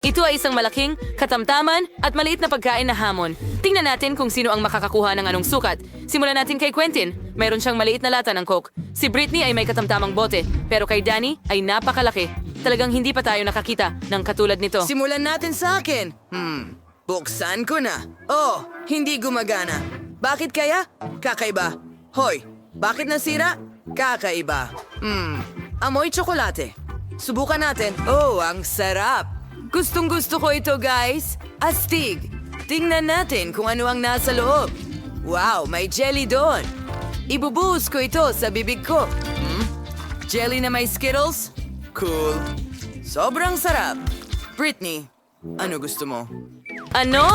Ito ay isang malaking, katamtaman at maliit na pagkain na hamon. Tingnan natin kung sino ang makakakuha ng anong sukat. Simulan natin kay Quentin. Mayroon siyang maliit na lata ng Coke. Si Britney ay may katamtamang bote, pero kay Danny ay napakalaki. Talagang hindi pa tayo nakakita ng katulad nito. Simulan natin sa akin. Buksan ko na. Oh, hindi gumagana. Bakit kaya? Kakaiba. Hoy, bakit nasira? Kakaiba. Amoy tsokolate. Subukan natin. Oh, ang sarap. Gustong gusto ko ito, guys. Astig. Tingnan natin kung ano ang nasa loob. Wow, may jelly doon. Ibubuhos ko ito sa bibig ko. Jelly na may Skittles? Cool. Sobrang sarap. Britney, ano gusto mo? Ano?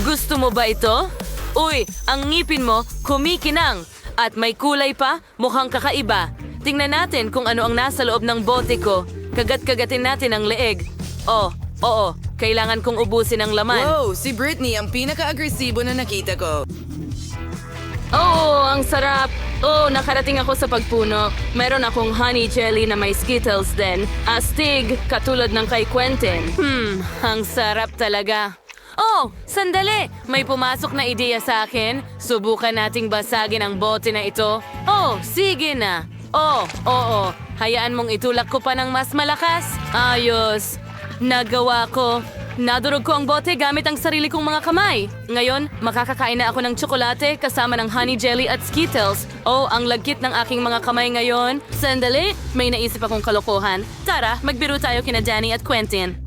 Gusto mo ba ito? Uy, ang ngipin mo kumikinang. At may kulay pa, mukhang kakaiba. Tingnan natin kung ano ang nasa loob ng bote ko. Kagat-kagatin natin ang leeg. Oh, oo, kailangan kong ubusin ang laman. Wow, si Britney ang pinaka-agresibo na nakita ko. Oh, ang sarap! Oh, nakarating ako sa pagpuno. Meron akong honey jelly na may Skittles din. Astig, katulad ng kay Quentin. Ang sarap talaga. Oh, sandali! May pumasok na ideya sa akin. Subukan nating basagin ang bote na ito. Oh, sige na. Oh, oo. Hayaan mong itulak ko pa ng mas malakas. Ayos. Nagawa ko. Nadurog ko ang bote gamit ang sarili kong mga kamay. Ngayon, makakakain na ako ng tsokolate kasama ng honey jelly at Skittles. Oh, ang lagkit ng aking mga kamay ngayon. Sandali, may naisip akong kalokohan. Tara, magbiro tayo kina Danny at Quentin.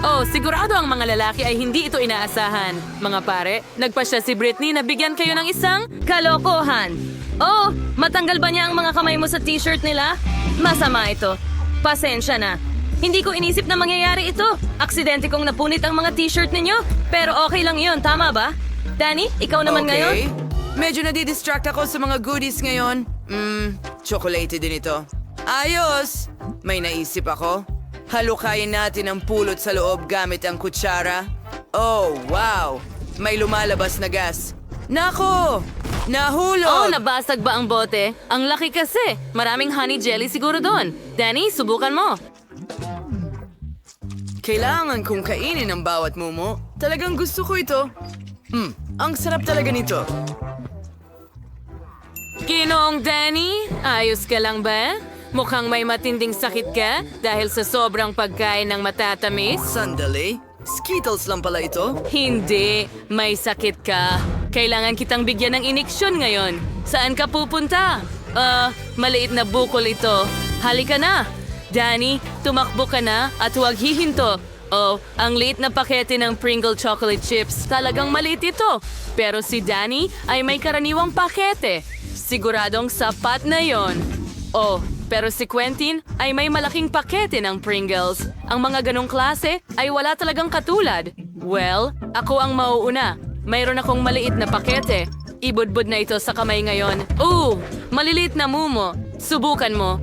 Oh, sigurado ang mga lalaki ay hindi ito inaasahan. Mga pare, nagpasya si Britney na bigyan kayo ng isang kalokohan. Oh, matanggal ba niya ang mga kamay mo sa t-shirt nila? Masama ito. Pasensya na. Hindi ko inisip na mangyayari ito. Aksidente kong napunit ang mga t-shirt ninyo. Pero okay lang yun, tama ba? Danny, ikaw naman ngayon? Medyo nadidistract ako sa mga goodies ngayon. Chocolate din ito. Ayos! May naisip ako. Halukayin natin ang pulot sa loob gamit ang kutsara. Oh, wow! May lumalabas na gas. Nako! Nahulog! Oh, nabasag ba ang bote? Ang laki kasi. Maraming honey jelly siguro doon. Danny, subukan mo. Kailangan kong kainin ang bawat mumo. Talagang gusto ko ito. Ang sarap talaga nito. Ginoong Danny, ayos ka lang ba? Mukhang may matinding sakit ka dahil sa sobrang pagkain ng matatamis. Sandali? Skittles lang pala ito? Hindi, may sakit ka. Kailangan kitang bigyan ng iniksyon ngayon. Saan ka pupunta? Maliit na bukol ito. Halika na. Danny, tumakbo ka na at huwag hihinto. Oh, ang liit na pakete ng Pringle chocolate chips. Talagang maliit ito. Pero si Danny ay may karaniwang pakete. Siguradong sapat na yon. Oh, pero si Quentin ay may malaking pakete ng Pringles. Ang mga ganong klase ay wala talagang katulad. Well, ako ang mauuna. Mayroon akong maliit na pakete. Ibudbud na ito sa kamay ngayon. Maliliit na mumo. Subukan mo.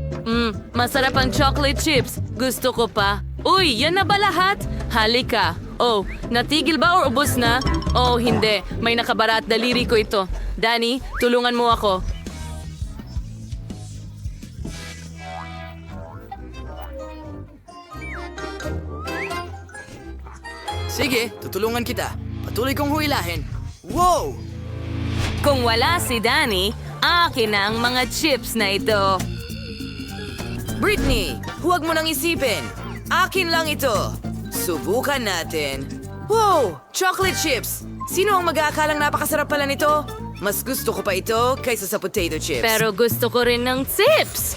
Masarap ang chocolate chips. Gusto ko pa. Uy, yan na ba lahat? Halika. Oh, natigil ba o ubos na? Oh, hindi. May nakabara at daliri ko ito. Danny, tulungan mo ako. Sige, tutulungan kita. Patuloy kong huilahin. Wow! Kung wala si Danny, akin na ang mga chips na ito. Britney, huwag mo nang isipin. Akin lang ito. Subukan natin. Wow! Chocolate chips! Sino ang mag-aakalang napakasarap pala nito? Mas gusto ko pa ito kaysa sa potato chips. Pero gusto ko rin ng chips.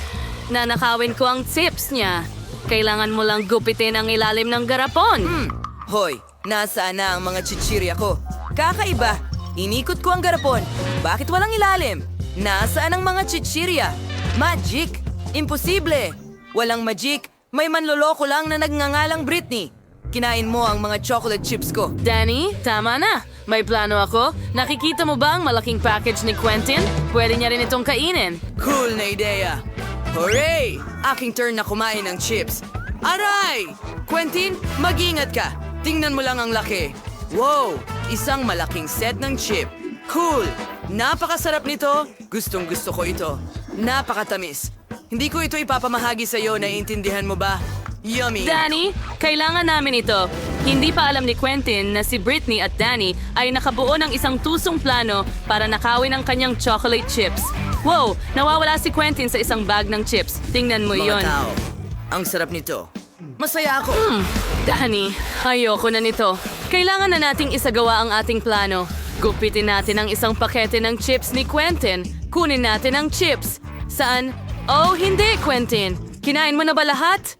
Nanakawin ko ang chips niya. Kailangan mo lang gupitin ang ilalim ng garapon. Hoy, nasaan na ang mga chichirya ko? Kakaiba! Inikot ko ang garapon. Bakit walang ilalim? Nasaan ang mga chichirya? Magic! Imposible! Walang magic. May manloloko lang na nagngangalang Britney. Kinain mo ang mga chocolate chips ko. Danny, tama na. May plano ako. Nakikita mo ba ang malaking package ni Quentin? Pwede niya rin itong kainin. Cool na ideya. Hooray! Aking turn na kumain ng chips. Aray! Quentin, mag-ingat ka. Tingnan mo lang ang laki. Wow! Isang malaking set ng chip. Cool! Napakasarap nito. Gustong gusto ko ito. Napakatamis. Hindi ko ito ipapamahagi sa iyo, naiintindihan mo ba? Yummy! Danny, kailangan namin ito. Hindi pa alam ni Quentin na si Britney at Danny ay nakabuo ng isang tusong plano para nakawin ang kanyang chocolate chips. Wow! Nawawala si Quentin sa isang bag ng chips. Tingnan mo Mga yon. tao, ang sarap nito. Masaya ako. Danny, ayoko na nito. Kailangan na nating isagawa ang ating plano. Gupitin natin ang isang pakete ng chips ni Quentin. Kunin natin ang chips. Saan? Oh, hindi, Quentin. Kinain mo na ba lahat?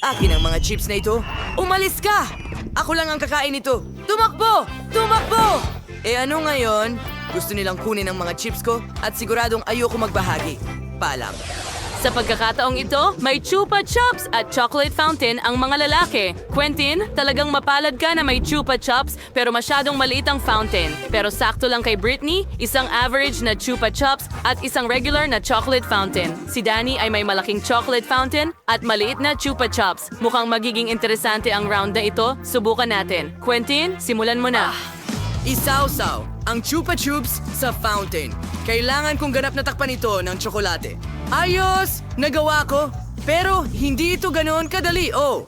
Akin ang mga chips na ito. Umalis ka! Ako lang ang kakain nito. Tumakbo! Tumakbo! Eh ano ngayon? Gusto nilang kunin ang mga chips ko at siguradong ayoko magbahagi. Paalam. Sa pagkakataong ito, may Chupa Chups at chocolate fountain ang mga lalaki. Quentin, talagang mapalad ka na may Chupa Chups pero masyadong maliit ang fountain. Pero sakto lang kay Britney, isang average na Chupa Chups at isang regular na chocolate fountain. Si Danny ay may malaking chocolate fountain at maliit na Chupa Chups. Mukhang magiging interesante ang round na ito. Subukan natin. Quentin, simulan mo na. Isawsaw ang Chupa Chups sa fountain. Kailangan kong ganap na takpan ito ng tsokolate. Ayos! Nagawa ko! Pero hindi ito ganoon kadali, oh!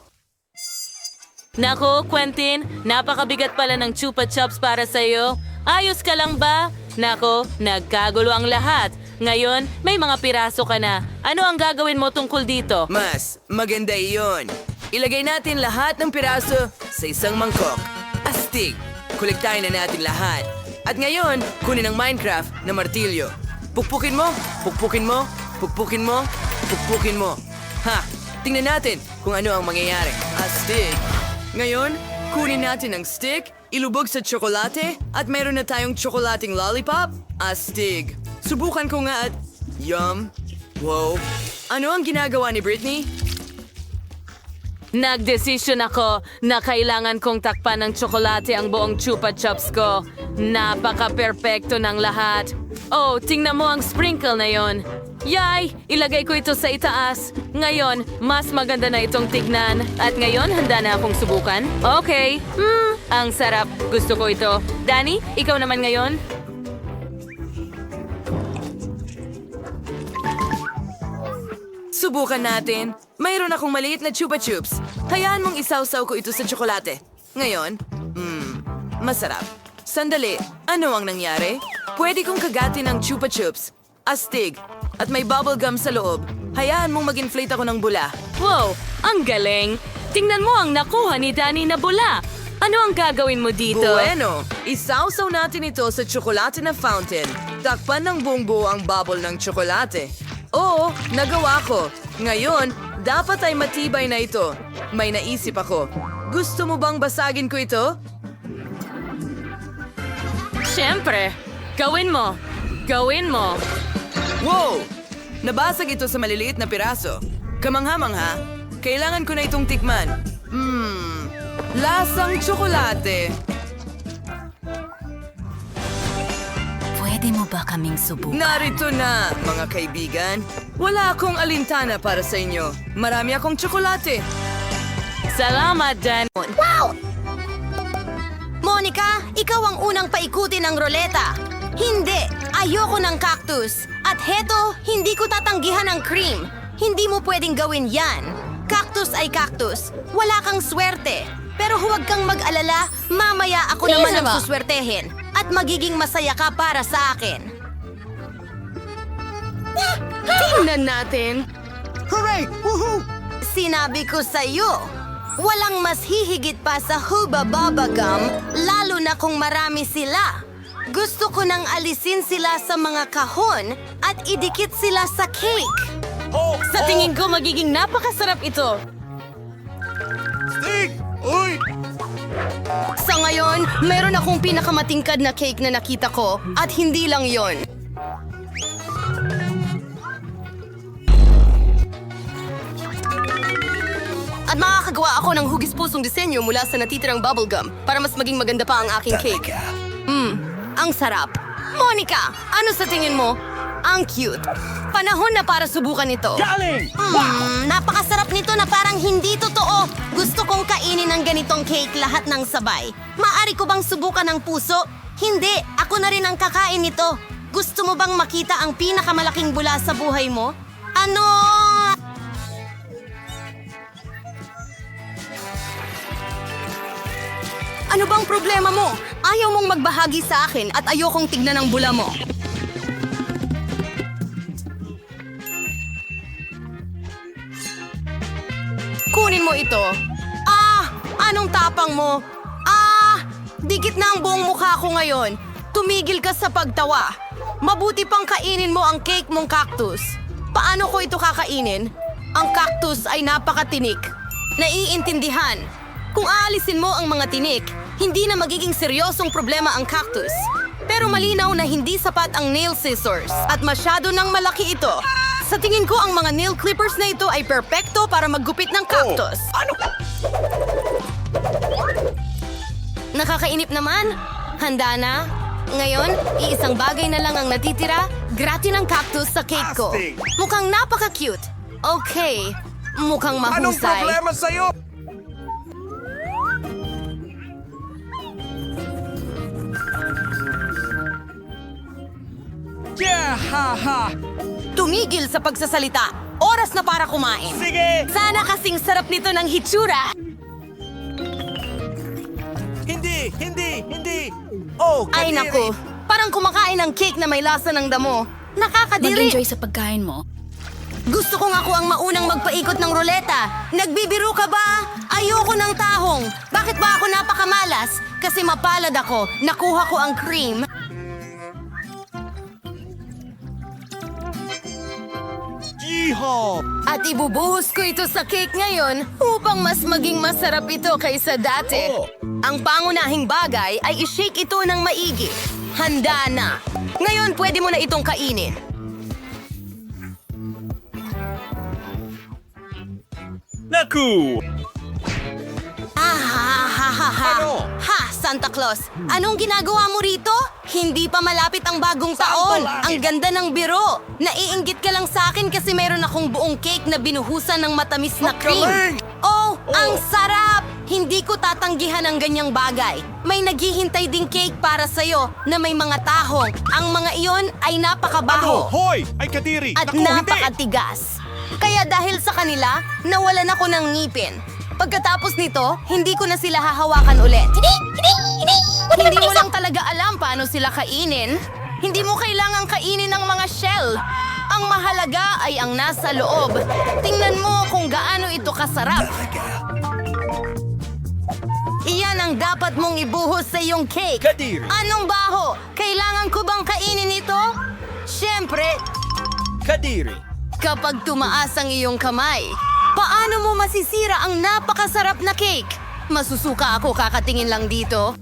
Nako, Quentin, napakabigat pala ng Chupa Chups para sa'yo. Ayos ka lang ba? Nako, nagkagulo ang lahat. Ngayon, may mga piraso ka na. Ano ang gagawin mo tungkol dito? Mas maganda iyon. Ilagay natin lahat ng piraso sa isang mangkok. Astig! Kolektahin na natin lahat. At ngayon, kunin ang Minecraft na martilyo. Pukpukin mo, pukpukin mo, pukpukin mo, pukpukin mo. Ha! Tingnan natin kung ano ang mangyayari. Astig! Ngayon, kunin natin ang stick, ilubog sa tsokolate, at mayroon na tayong tsokolating lollipop. Astig! Subukan ko nga at... Yum! Wow! Ano ang ginagawa ni Britney? Nagdesisyon ako na kailangan kong takpan ng tsokolate ang buong Chupa Chups ko. Napaka-perpekto ng lahat. Oh, tingnan mo ang sprinkle na yon. Yay! Ilagay ko ito sa itaas. Ngayon, mas maganda na itong tignan. At ngayon, handa na akong subukan. Okay. Ang sarap. Gusto ko ito. Danny, ikaw naman ngayon? Subukan natin. Mayroon akong maliit na Chupa Chups. Hayaan mong isawsaw ko ito sa tsokolate. Ngayon, masarap. Sandali, ano ang nangyari? Pwede kong kagatin ng Chupa Chups. Astig. At may bubble gum sa loob. Hayaan mong mag-inflate ako ng bula. Wow, ang galing. Tingnan mo ang nakuha ni Danny na bula. Ano ang gagawin mo dito? Bueno, isawsaw natin ito sa tsokolate na fountain. Takpan ng buong buo ang bubble ng tsokolate. Oo, nagawa ko. Ngayon, dapat ay matibay na ito. May naisip ako. Gusto mo bang basagin ko ito? Siyempre. Gawin mo. Gawin mo. Wow! Nabasag ito sa maliliit na piraso. Kamangha-mangha, kailangan ko na itong tikman. Lasang tsokolate. Pwede mo ba kaming subukan? Narito na, mga kaibigan. Wala akong alintana para sa inyo. Marami akong tsokolate. Salamat, Dan. Monica, ikaw ang unang paikutin ng roleta. Hindi, ayoko ng cactus. At heto, hindi ko tatanggihan ang cream. Hindi mo pwedeng gawin yan. Cactus ay cactus. Wala kang swerte. Pero huwag kang mag-alala, mamaya ako naman ang suswertehin. At magiging masaya ka para sa akin. Tingnan natin. Hooray! Woohoo! Sinabi ko sa'yo, walang mas hihigit pa sa Hubba Bubba Gum, lalo na kung marami sila. Gusto ko nang alisin sila sa mga kahon at idikit sila sa cake. Sa tingin ko, magiging napakasarap ito. Sa ngayon, meron akong pinakamatingkad na cake na nakita ko at hindi lang yon. At makakagawa ako ng hugis-pusong disenyo mula sa natitirang bubblegum para mas maging maganda pa ang aking cake. Ang sarap. Monica, ano sa tingin mo? Ang cute. Panahon na para subukan ito. Napakasarap nito na parang hindi totoo. Gusto kong kainin ng ganitong cake lahat ng sabay. Maari ko bang subukan ng puso? Hindi, ako na rin ang kakain nito. Gusto mo bang makita ang pinakamalaking bula sa buhay mo? Ano? Ano bang problema mo? Ayaw mong magbahagi sa akin at ayokong tignan ang bula mo. Kunin mo ito. Anong tapang mo? Dikit na ang buong mukha ko ngayon. Tumigil ka sa pagtawa. Mabuti pang kainin mo ang cake mong cactus. Paano ko ito kakainin? Ang cactus ay napakatinik. Naiintindihan. Kung aalisin mo ang mga tinik, hindi na magiging seryosong problema ang cactus. Pero malinaw na hindi sapat ang nail scissors at masyado nang malaki ito. Sa tingin ko ang mga nail clippers na ito ay perpekto para maggupit ng cactus. Nakakainip naman. Handa na? Ngayon, iisang bagay na lang ang natitira, grati ng cactus sa cake ko. Mukhang napaka-cute. Okay, mukhang Anong mahusay. problema sa'yo? Yeah, ha. Tumigil sa pagsasalita. Oras na para kumain. Sige! Sana kasing sarap nito ng hitsura. Hindi! Oh, Ay kadiri! naku, parang kumakain ng cake na may lasa ng damo. Nakakadiri. Mag-enjoy sa pagkain mo. Gusto ko nga ako ang maunang magpaikot ng ruleta. Nagbibiro ka ba? Ayoko ng tahong. Bakit ba ako napakamalas? Kasi mapalad ako. Nakuha ko ang cream. Yeehaw! At ibubuhos ko ito sa cake ngayon upang mas maging masarap ito kaysa dati. Oh. Ang pangunahing bagay ay i-shake ito ng maigi. Handa na. Ngayon pwede mo na itong kainin. Naku! Ano? Ha, Santa Claus. Anong ginagawa mo rito? Hindi pa malapit ang bagong taon. langit? Ang ganda ng biro. Naiinggit ka lang sa akin kasi meron akong buong cake na binuhusan ng matamis na cream. galing! Oh, ang sarap! Hindi ko tatanggihan ang ganyang bagay. May naghihintay ding cake para sa'yo na may mga tahong. Ang mga iyon ay napakabaho. Hoy! Ay, kadiri! At Naku, hindi! napakatigas. Kaya dahil sa kanila, nawalan ako ng ngipin. Pagkatapos nito, hindi ko na sila hahawakan ulit. Hindi mo lang talaga alam paano sila kainin. Hindi mo kailangang kainin ng mga shell. Ang mahalaga ay ang nasa loob. Tingnan mo kung gaano ito kasarap. Iyan ang dapat mong ibuhos sa iyong cake. Kadiri! Anong baho? Kailangan ko bang kainin ito? Siyempre, Kadiri! kapag tumaas ang iyong kamay, paano mo masisira ang napakasarap na cake? Masusuka ako kakatingin lang dito.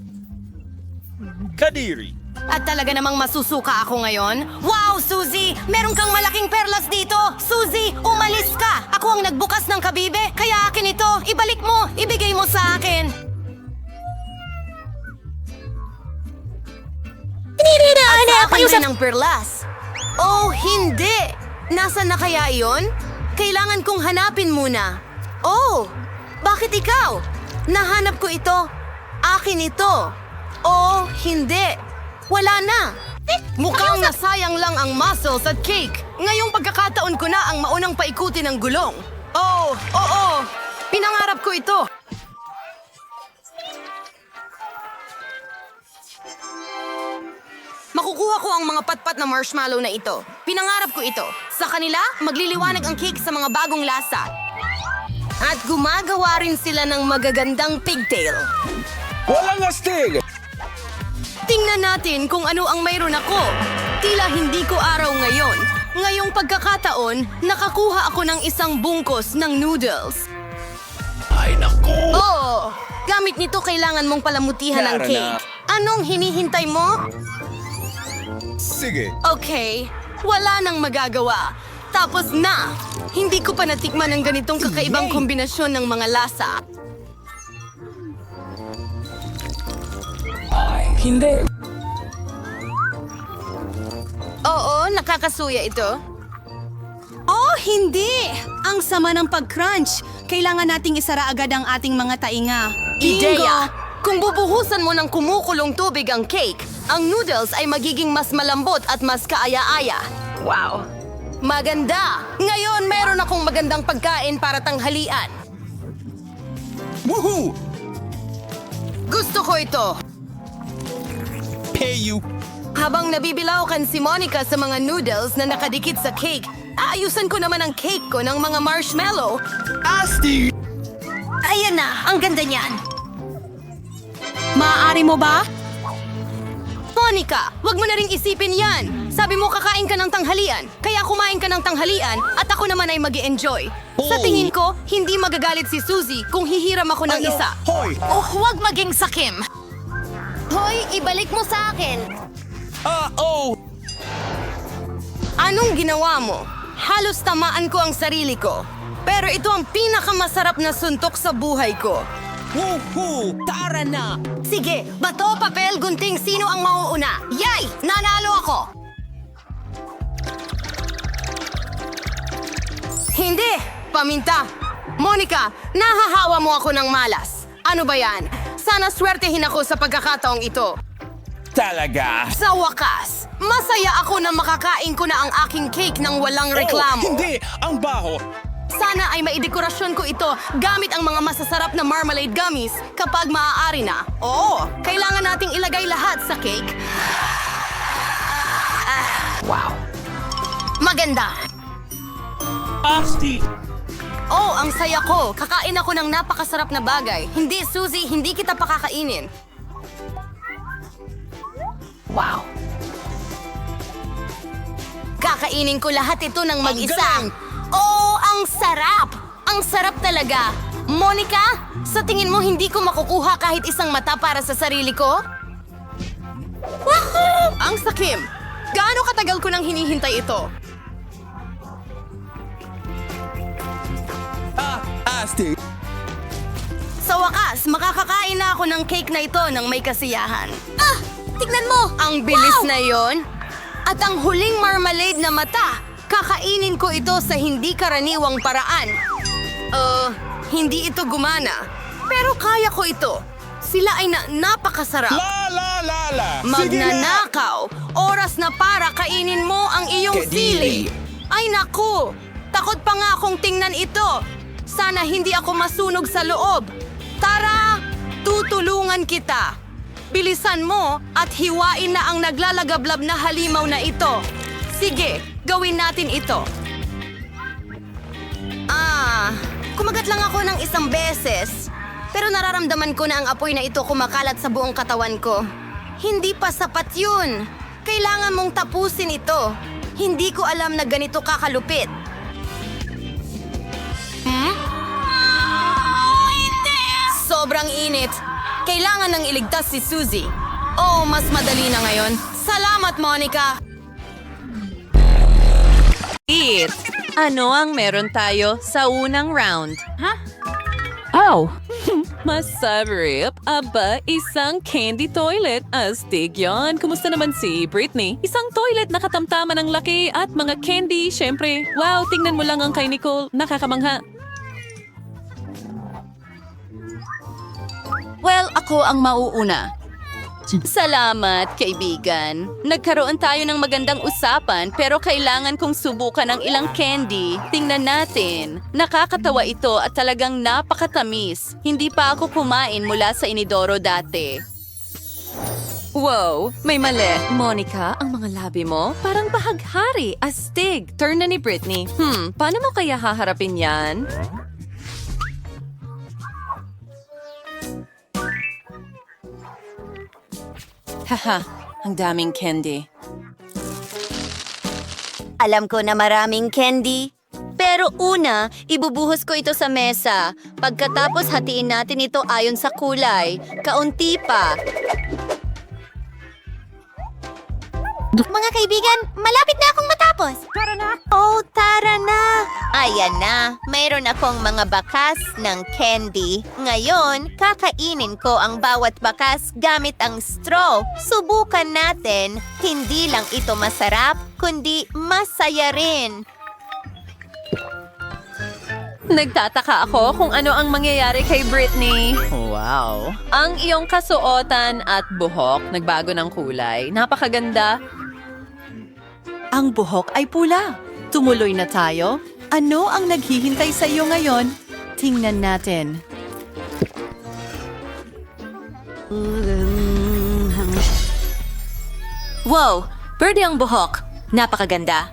Kadiri! At talaga namang masusuka ako ngayon. Wow, Suzy! Meron kang malaking perlas dito! Suzy, umalis ka! Ako ang nagbukas ng kabibe, kaya akin ito. Ibalik mo! Ibigay mo sa akin! At sa akin din ang perlas. Oh, hindi! Nasaan na kaya iyon? Kailangan kong hanapin muna. Oh, bakit ikaw? Nahanap ko ito. Akin ito. Oh, hindi. Wala na. Mukhang nasayang lang ang mussels at cake. Ngayong pagkakataon ko na ang maunang paikutin ng gulong. Oh, oo. Pinangarap ko ito. Makukuha ko ang mga patpat na marshmallow na ito. Pinangarap ko ito. Sa kanila, magliliwanag ang cake sa mga bagong lasa. At gumagawa rin sila ng magagandang pigtail. Walang astig! Tingnan natin kung ano ang mayroon ako. Tila hindi ko araw ngayon. Ngayong pagkakataon, nakakuha ako ng isang bungkos ng noodles. Ay, naku! Oo! Gamit nito kailangan mong palamutihan ang Tara cake. na. Anong hinihintay mo? Sige. Okay, wala nang magagawa. Tapos na! Hindi ko pa natikman ang ganitong kakaibang kombinasyon ng mga lasa. Hindi. Oo, nakakasuya ito. Oh, hindi! Ang sama ng pag-crunch. Kailangan nating isara agad ang ating mga tainga. Ideya! Kung bubuhusan mo ng kumukulong tubig ang cake, ang noodles ay magiging mas malambot at mas kaaya-aya. Wow! Maganda! Ngayon, meron akong magandang pagkain para tanghalian. Woohoo! Gusto ko ito. Pay you. Habang nabibilaukan si Monica sa mga noodles na nakadikit sa cake, aayusan ko naman ang cake ko ng mga marshmallow. Asti! Ayan na, ang ganda niyan. Maaari mo ba? Monica, wag mo na ring isipin yan. Sabi mo kakain ka ng tanghalian, kaya kumain ka ng tanghalian at ako naman ay mag-enjoy. Sa tingin ko, hindi magagalit si Suzy kung hihiram ako ng isa. Hoy! Oh, huwag maging sakim. Hoy, ibalik mo sa akin. Oh! Anong ginawa mo? Halos tamaan ko ang sarili ko. Pero ito ang pinakamasarap na suntok sa buhay ko. Woohoo! Tara na! Sige, bato, papel, gunting, sino ang mauuna? Yay! Nanalo ako! Hindi! Paminta! Monica, nahahawa mo ako ng malas. Ano ba yan? Sana swertehin ako sa pagkakataong ito. Talaga? Sa wakas, masaya ako na makakain ko na ang aking cake ng walang reklamo. Oh, hindi! Ang baho! Sana ay maidekorasyon ko ito gamit ang mga masasarap na marmalade gummies kapag maaari na. Oo, kailangan nating ilagay lahat sa cake. Wow. Maganda. Asti! Oh, ang saya ko. Kakain ako ng napakasarap na bagay. Hindi, Suzy, hindi kita pakakainin. Wow. Kakainin ko lahat ito ng mag-isa. Oh, ang sarap! Ang sarap talaga. Monica, sa tingin mo hindi ko makukuha kahit isang mata para sa sarili ko? Wahoo! Ang sakim! Gaano katagal ko nang hinihintay ito? Asti! Sa wakas, makakakain na ako ng cake na ito ng may kasiyahan. Ah! Tignan mo! Ang bilis na yon. At ang huling marmalade na mata, kakainin ko ito sa hindi karaniwang paraan. Hindi ito gumana. Pero kaya ko ito. Sila ay napakasarap. La! Sige na! Magnanakaw! Oras na para kainin mo ang iyong Kadiri. sili. Ay naku! Takot pa nga akong tingnan ito. Sana hindi ako masunog sa loob. Tara! Tutulungan kita. Bilisan mo at hiwain na ang naglalagablab na halimaw na ito. Sige, gawin natin ito. Kumagat lang ako ng isang beses. Pero nararamdaman ko na ang apoy na ito kumakalat sa buong katawan ko. Hindi pa sapat yun. Kailangan mong tapusin ito. Hindi ko alam na ganito kakalupit. Sobrang init. Kailangan nang iligtas si Suzy. Oh, mas madali na ngayon. Salamat, Monica! Eat! Ano ang meron tayo sa unang round? Oh! Masarap! Aba, isang candy toilet. Astig yon. Kumusta naman si Britney? Isang toilet na katamtaman ng laki at mga candy, syempre. Wow, tingnan mo lang ang kay Nicole. Nakakamangha. Well, ako ang mauuna. Salamat, kaibigan. Nagkaroon tayo ng magandang usapan pero kailangan kong subukan ng ilang candy. Tingnan natin. Nakakatawa ito at talagang napakatamis. Hindi pa ako kumain mula sa inidoro dati. Wow, may mali. Monica, ang mga labi mo parang bahaghari. Astig. Turn na ni Britney. Paano mo kaya haharapin yan? Haha, ang daming candy. Alam ko na maraming candy. Pero una, ibubuhos ko ito sa mesa. Pagkatapos hatiin natin ito ayon sa kulay. Kaunti pa. Mga kaibigan, malapit na akong matapos. Tara na. Oh, tara na. Ayan na. Mayroon akong mga bakas ng candy. Ngayon, kakainin ko ang bawat bakas gamit ang straw. Subukan natin. Hindi lang ito masarap, kundi masaya rin. Nagtataka ako kung ano ang mangyayari kay Britney. Wow. Ang iyong kasuotan at buhok nagbago ng kulay. Napakaganda. Ang buhok ay pula. Tumuloy na tayo. Ano ang naghihintay sa iyo ngayon? Tingnan natin. Wow! Pwede ang buhok. Napakaganda.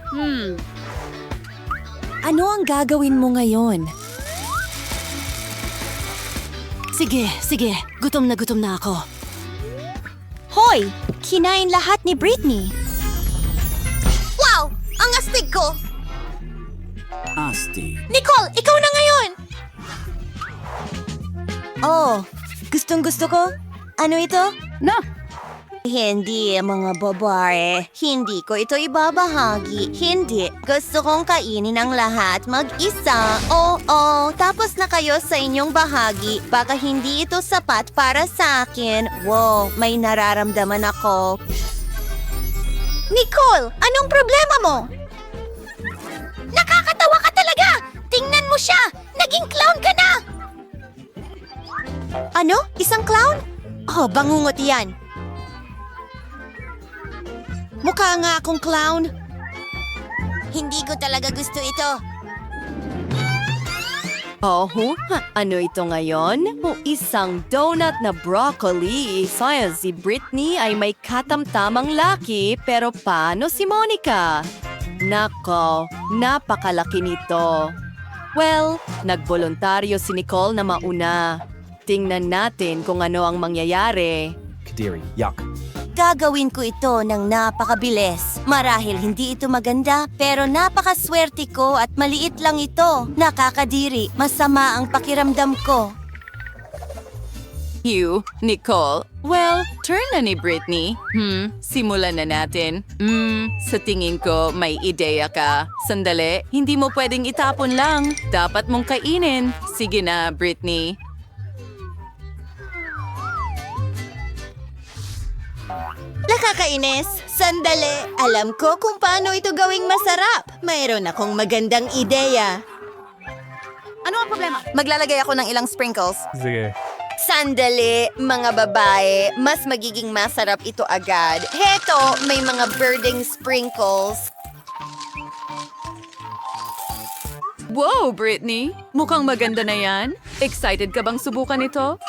Ano ang gagawin mo ngayon? Sige. Gutom na ako. Hoy! Kinain lahat ni Britney. Wow! Ang astig ko! Astig. Nicole, ikaw na ngayon! Oh, gustong-gusto ko. Ano ito? Hindi, mga babae. Hindi ko ito ibabahagi. Hindi. Gusto kong kainin ang lahat mag-isa. Oo, tapos na kayo sa inyong bahagi. Baka hindi ito sapat para sa akin. Wow, may nararamdaman ako. Nicole, anong problema mo? Nakakatawa ka talaga! Tingnan mo siya! Naging clown ka na! Ano? Isang clown? Oh, bangungot yan. Mukha nga akong clown. Hindi ko talaga gusto ito. Oh, ano ito ngayon? Isang donut na broccoli. Saya si Britney ay may katamtamang laki, pero paano si Monica? Nako, napakalaki nito. Well, nagboluntaryo si Nicole na mauna. Tingnan natin kung ano ang mangyayari. Kadiri. Yuck. Gagawin ko ito ng napakabilis. Marahil hindi ito maganda, pero napakaswerte ko at maliit lang ito. Nakakadiri, masama ang pakiramdam ko. You, Nicole. Well, turn na ni Britney. Simulan na natin. Sa tingin ko, may ideya ka. Sandali, hindi mo pwedeng itapon lang. Dapat mong kainin. Sige na, Britney. Nakakainis. Sandali. Alam ko kung paano ito gawing masarap. Mayroon akong magandang ideya. Ano ang problema? Maglalagay ako ng ilang sprinkles. Sandali, mga babae. Mas magiging masarap ito agad. Heto, may mga birding sprinkles. Wow, Britney! Mukhang maganda na yan. Excited ka bang subukan ito?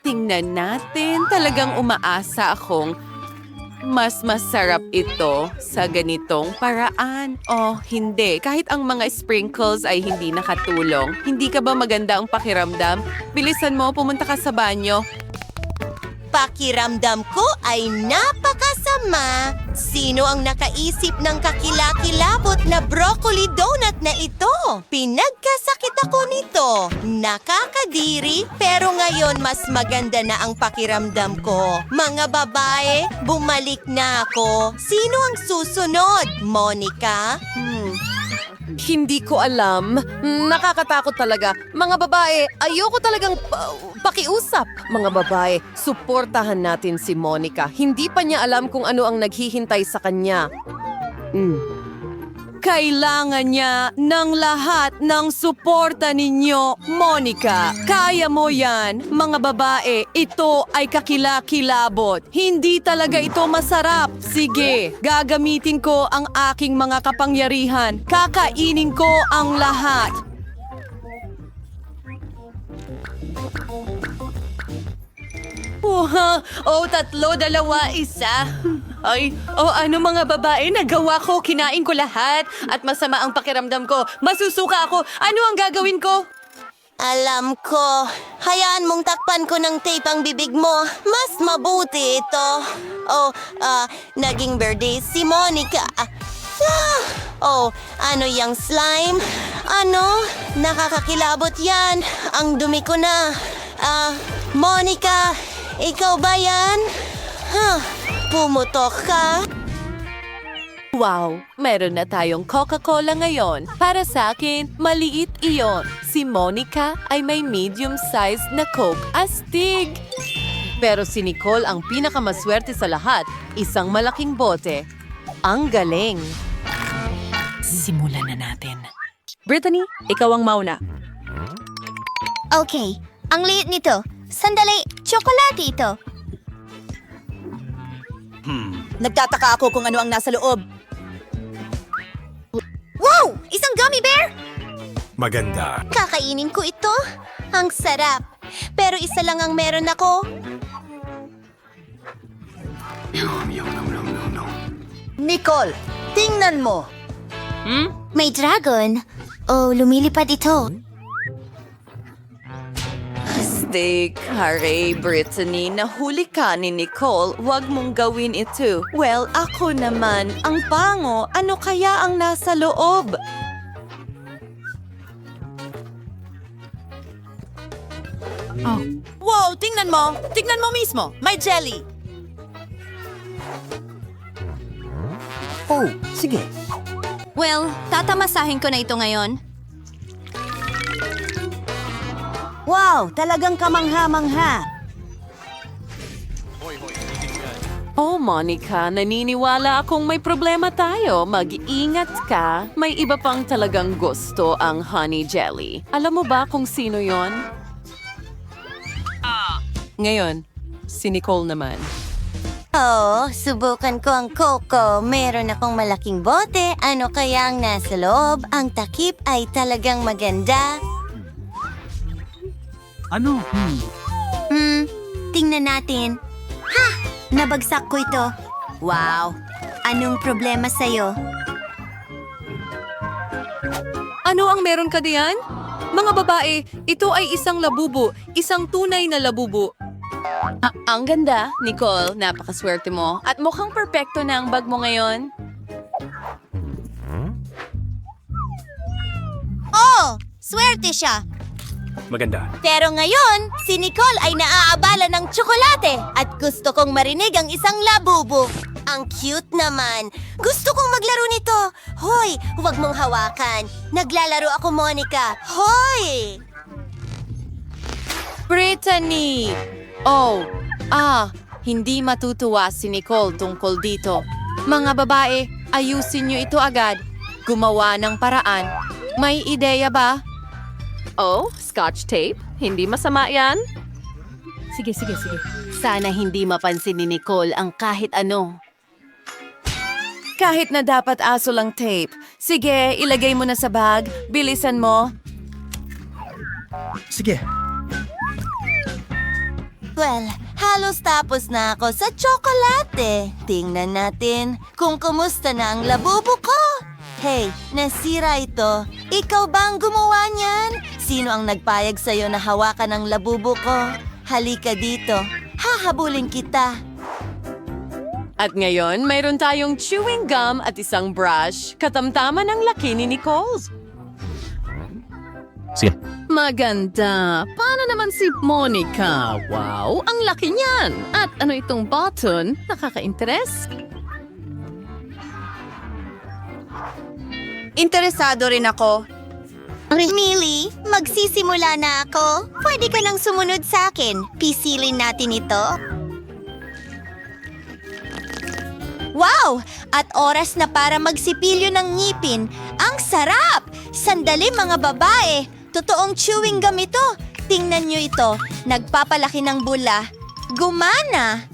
Tingnan natin. Talagang umaasa akong mas masarap ito sa ganitong paraan. Oh, hindi. Kahit ang mga sprinkles ay hindi nakatulong. Hindi ka ba maganda ang pakiramdam? Bilisan mo, pumunta ka sa banyo. Pakiramdam ko ay napakasama. Sino ang nakaisip ng kakilakilabot na broccoli donut na ito? Pinagkasakit ako nito. Nakakadiri, pero ngayon mas maganda na ang pakiramdam ko. Mga babae, bumalik na ako. Sino ang susunod? Monica? Hindi ko alam. Nakakatakot talaga. Mga babae, ayoko talagang pakiusap. Mga babae, suportahan natin si Monica. Hindi pa niya alam kung ano ang naghihintay sa kanya. Kailangan niya ng lahat ng suporta ninyo, Monica. Kaya mo yan, mga babae. Ito ay kakilakilabot. Hindi talaga ito masarap. Sige, gagamitin ko ang aking mga kapangyarihan. Kakainin ko ang lahat. Tatlo, dalawa, isa. Ay, ano mga babae, nagawa ko, kinain ko lahat at masama ang pakiramdam ko. Masusuka ako. Ano ang gagawin ko? Alam ko. Hayaan mong takpan ko ng tape ang bibig mo. Mas mabuti ito. Naging birthday si Monica. Ano yung slime? Ano? Nakakakilabot yan. Ang dumi ko na. Monica, ikaw ba yan? Pumutok ka? Wow, meron na tayong Coca-Cola ngayon. Para sa akin, maliit iyon. Si Monica ay may medium-sized na Coke. Astig! Pero si Nicole ang pinakamaswerte sa lahat. Isang malaking bote. Ang galing! Simulan na natin. Brittany, ikaw ang mauna. Okay, ang liit nito. Sandali, tsokolate ito. Nagtataka ako kung ano ang nasa loob. Wow! Isang gummy bear? Maganda. Kakainin ko ito. Ang sarap. Pero isa lang ang meron ako. Nicole, tingnan mo. May dragon. Oh, lumilipad ito. Steak, Harry, Brittany, nahuli ka ni Nicole, wag mong gawin ito. Well, ako naman, ang pango, ano kaya ang nasa loob? Wow, tingnan mo. Tingnan mo mismo. May jelly. Oh, sige. Well, tatamasahin ko na ito ngayon. Wow, talagang kamangha-mangha. Oh, Monica, naniniwala akong may problema tayo. Mag-ingat ka. May iba pang talagang gusto ang honey jelly. Alam mo ba kung sino yon? Ngayon, si Nicole naman. Oh, subukan ko ang coco. Meron akong malaking bote. Ano kaya ang nasa loob? Ang takip ay talagang maganda. Ano? Tingnan natin. Ha! Nabagsak ko ito. Wow! Anong problema sa'yo? Ano ang meron ka diyan? Mga babae, ito ay isang labubo. Isang tunay na labubo. Ang ganda, Nicole. Napakaswerte mo. At mukhang perpekto na ang bag mo ngayon. Oh! Swerte siya! Maganda. Pero ngayon, si Nicole ay naaabala ng tsokolate at gusto kong marinig ang isang labubo. Ang cute naman. Gusto kong maglaro nito. Hoy, huwag mong hawakan. Naglalaro ako, Monica. Hoy! Brittany! Hindi matutuwa si Nicole tungkol dito. Mga babae, ayusin niyo ito agad. Gumawa ng paraan. May ideya ba? Oh, scotch tape? Hindi masama yan? Sige. Sana hindi mapansin ni Nicole ang kahit ano. Kahit na dapat aso lang tape. Sige, ilagay mo na sa bag. Bilisan mo. Sige. Well, halos tapos na ako sa tsokolate. Tingnan natin kung kumusta na ang labubo ko. Hey, nasira ito. Ikaw ba ang gumawa niyan? Sino ang nagpayag sa'yo na hawakan ang labubo ko? Halika dito. Hahabulin kita. At ngayon, mayroon tayong chewing gum at isang brush. Katamtaman ang laki ni Nicole's. Sige. Maganda. Paano naman si Monica? Wow, ang laki niyan. At ano itong button? Nakaka-interes? Interesado rin ako. Millie, magsisimula na ako. Pwede ka nang sumunod sa akin. Pisilin natin ito. Wow! At oras na para magsipilyo ng ngipin. Ang sarap! Sandali mga babae. Totoong chewing gum ito. Tingnan nyo ito. Nagpapalaki ng bula. Gumana!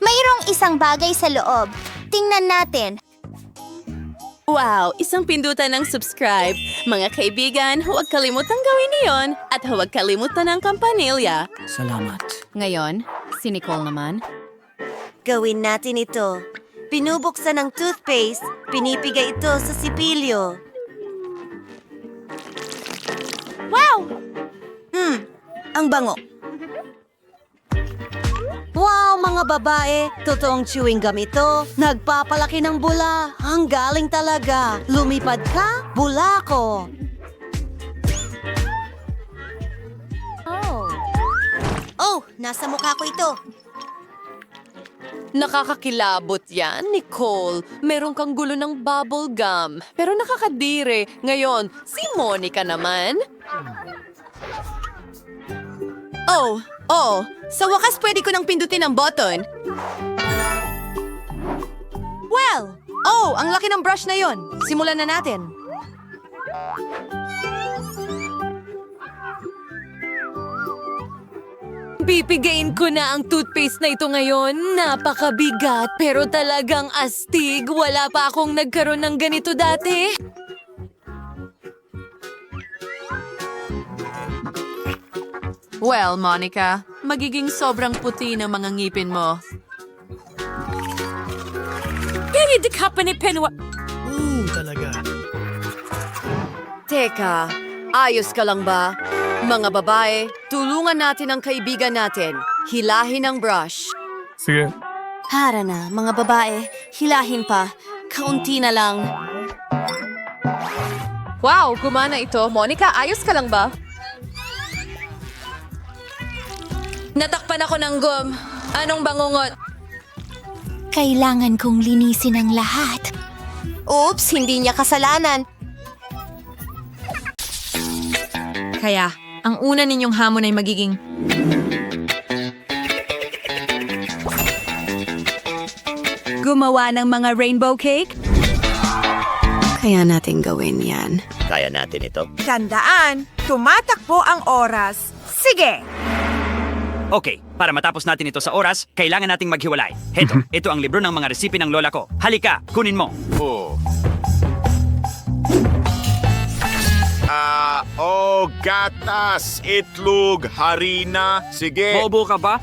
Mayroong isang bagay sa loob. Tingnan natin. Wow, isang pindutan ng subscribe. Mga kaibigan, huwag kalimutang gawin niyon at huwag kalimutan ang kampanilya. Salamat. Ngayon, si Nicole naman. Gawin natin ito. Pinubuksan ng toothpaste, pinipigay ito sa sipilyo. Wow! Ang bango. Wow, mga babae! Totoong chewing gum ito. Nagpapalaki ng bula. Ang galing talaga. Lumipad ka, bula ko. Oh, nasa mukha ko ito. Nakakakilabot yan, Nicole. Meron kang gulo ng bubble gum. Pero nakakadire. Ngayon, si Monica naman. Sa wakas pwede ko nang pindutin ang button. Well! Ang laki ng brush na yon. Simulan na natin. Pipigain ko na ang toothpaste na ito ngayon. Napakabigat, pero talagang astig. Wala pa akong nagkaroon ng ganito dati. Well, Monica, magiging sobrang puti ng mga ngipin mo. Hindi ka pa ni Penwa... Teka, ayos ka lang ba? Mga babae, tulungan natin ang kaibigan natin. Hilahin ang brush. Sige. Para na, mga babae. Hilahin pa. Kaunti na lang. Wow, gumana ito. Monica, ayos ka lang ba? Natakpan ako ng gum. Anong bangungot? Kailangan kong linisin ang lahat. Oops, hindi niya kasalanan. Kaya, ang una ninyong hamon ay magiging... Gumawa ng mga rainbow cake? Kaya natin gawin yan. Kaya natin ito. Tandaan, tumatakbo ang oras. Sige! Okay, para matapos natin ito sa oras, kailangan nating maghiwalay. Ito ang libro ng mga resipe ng lola ko. Halika, kunin mo. Gatas, itlog, harina, sige. Bobo ka ba?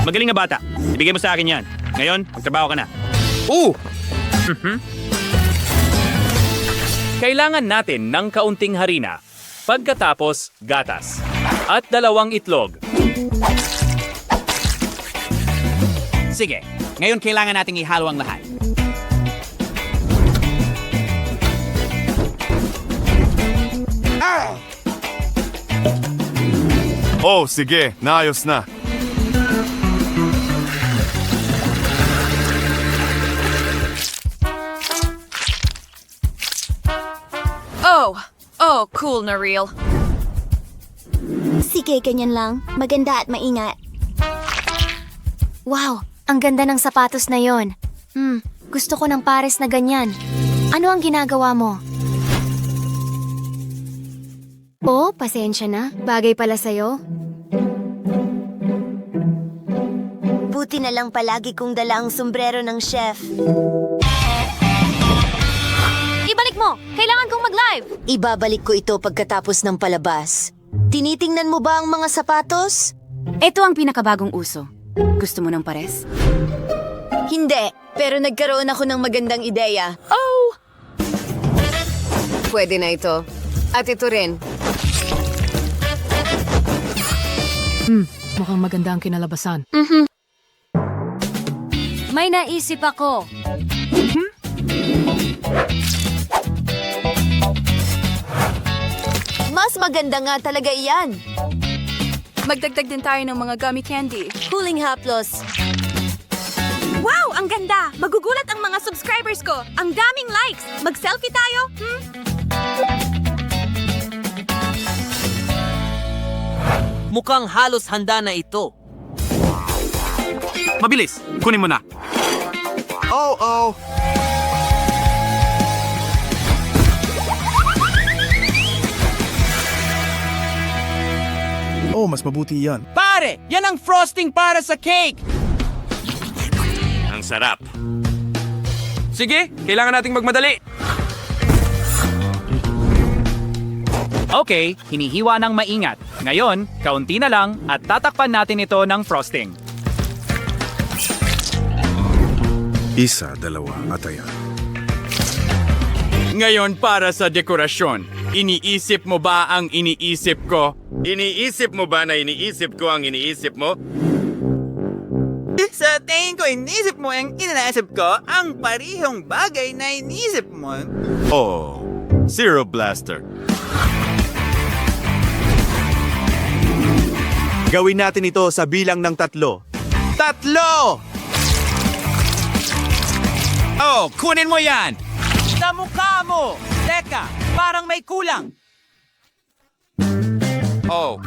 Magaling na bata. Ibigay mo sa akin yan. Ngayon, magtrabaho ka na. Kailangan natin ng kaunting harina, pagkatapos gatas, at 2 itlog. Sige, ngayon kailangan nating ihalo ang lahat. Oh, sige, naayos na. Oh, cool na real. Sige, ganyan lang. Maganda at maingat. Wow, ang ganda ng sapatos na yon. Gusto ko ng pares na ganyan. Ano ang ginagawa mo? Oh, pasensya na. Bagay pala sa'yo. Buti na lang palagi kong dala ang sombrero ng chef. Ibalik mo! Kailangan kong mag-live! Ibabalik ko ito pagkatapos ng palabas. Tinitingnan mo ba ang mga sapatos? Ito ang pinakabagong uso. Gusto mo ng pares? Hindi, pero nagkaroon ako ng magandang ideya. Pwede na ito. At ito rin. Mukhang maganda ang kinalabasan. May naisip ako. Mas maganda nga talaga iyan. Magdagdag din tayo ng mga gummy candy. Huling haplos. Wow, ang ganda! Magugulat ang mga subscribers ko. Ang daming likes. Mag-selfie tayo? Mukhang halos handa na ito. Mabilis, kunin mo na. Oh. Oh, mas mabuti yan. Pare, yan ang frosting para sa cake. Ang sarap. Sige, kailangan nating magmadali. Okay, hinihiwa ng maingat. Ngayon, kaunti na lang at tatakpan natin ito ng frosting. 1, 2, at ayan. Ngayon para sa dekorasyon. Iniisip mo ba ang iniisip ko? Iniisip mo ba na iniisip ko ang iniisip mo? Sa tingin ko, iniisip mo ang inaisip ko ang parihong bagay na iniisip mo. Oh, Zero Blaster. Gawin natin ito sa bilang ng 3. 3! Oh, kunin mo yan! Sa mukha mo! Teka, parang may kulang. Oh,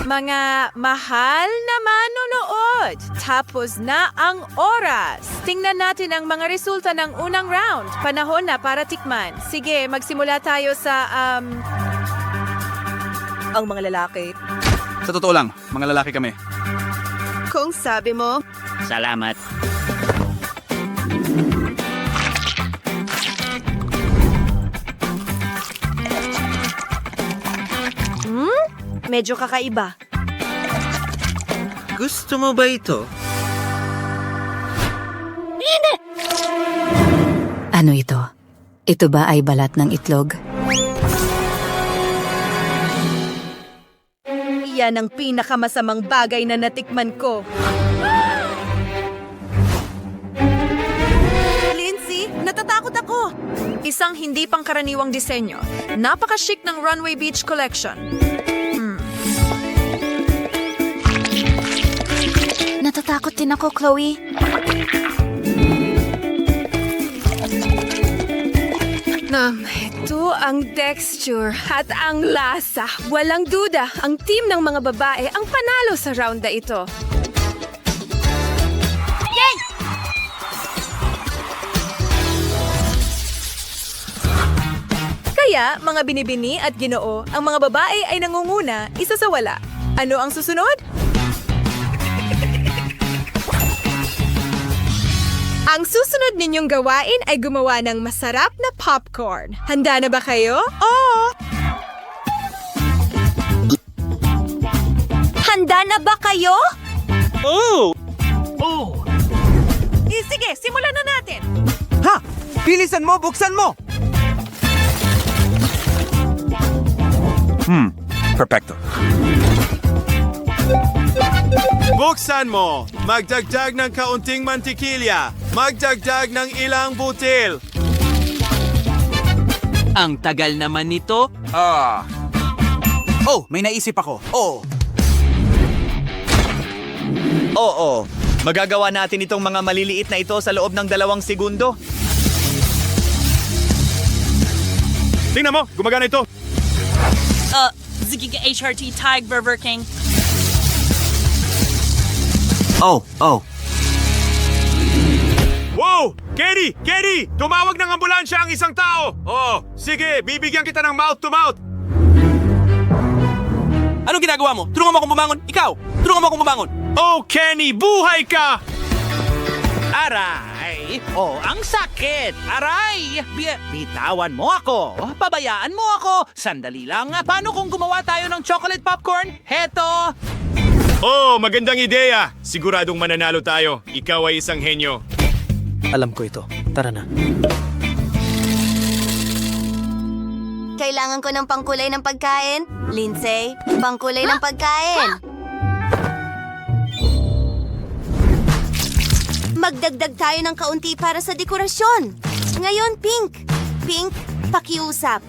Mga mahal na manonood. Good! Tapos na ang oras. Tingnan natin ang mga resulta ng unang round. Panahon na para tikman. Sige, magsimula tayo sa, ang mga lalaki. Sa totoo lang, mga lalaki kami. Kung sabi mo, Salamat. Medyo kakaiba. Gusto mo ba ito? Ano ito? Ito ba ay balat ng itlog? Yan ang pinakamasamang bagay na natikman ko. Lindsay, natatakot ako. Isang hindi pangkaraniwang disenyo. Napaka-chic ng Runway Beach Collection. Natatakot din ako, Chloe. Ito ang texture at ang lasa. Walang duda, ang team ng mga babae ang panalo sa round na ito. Yay! Kaya, mga binibini at ginoo, ang mga babae ay nangunguna, isa sa wala. Ano ang susunod? Ang susunod ninyong gawain ay gumawa ng masarap na popcorn. Handa na ba kayo? Oo! Handa na ba kayo? Sige, simulan na natin! Ha! Bilisan mo, buksan mo! Perfecto. Buksan mo! Magdagdag ng kaunting mantikilya! Magdagdag ng ilang butil! Ang tagal naman nito. Oh, may naisip ako. Oo. Magagawa natin itong mga maliliit na ito sa loob ng 2 segundo. Tingnan mo! Gumagana ito! Zigiga HRT Tag Burger King. Oh. Wow! Katie! Katie! Tumawag ng ambulansya ang isang tao! Oh, sige, bibigyan kita ng mouth-to-mouth! Anong ginagawa mo? Tulungan mo akong bumangon. Ikaw! Tulungan mo akong bumangon. Oh, Kenny! Buhay ka! Aray! Oh, ang sakit! Aray! Bitawan mo ako! Pabayaan mo ako! Sandali lang. Paano kung gumawa tayo ng chocolate popcorn? Heto! Oh, magandang ideya! Siguradong mananalo tayo. Ikaw ay isang henyo. Alam ko ito. Tara na. Kailangan ko ng pangkulay ng pagkain. Lindsay, pangkulay ng pagkain. Magdagdag tayo ng kaunti para sa dekorasyon. Ngayon, pink. Pink, pakiusap.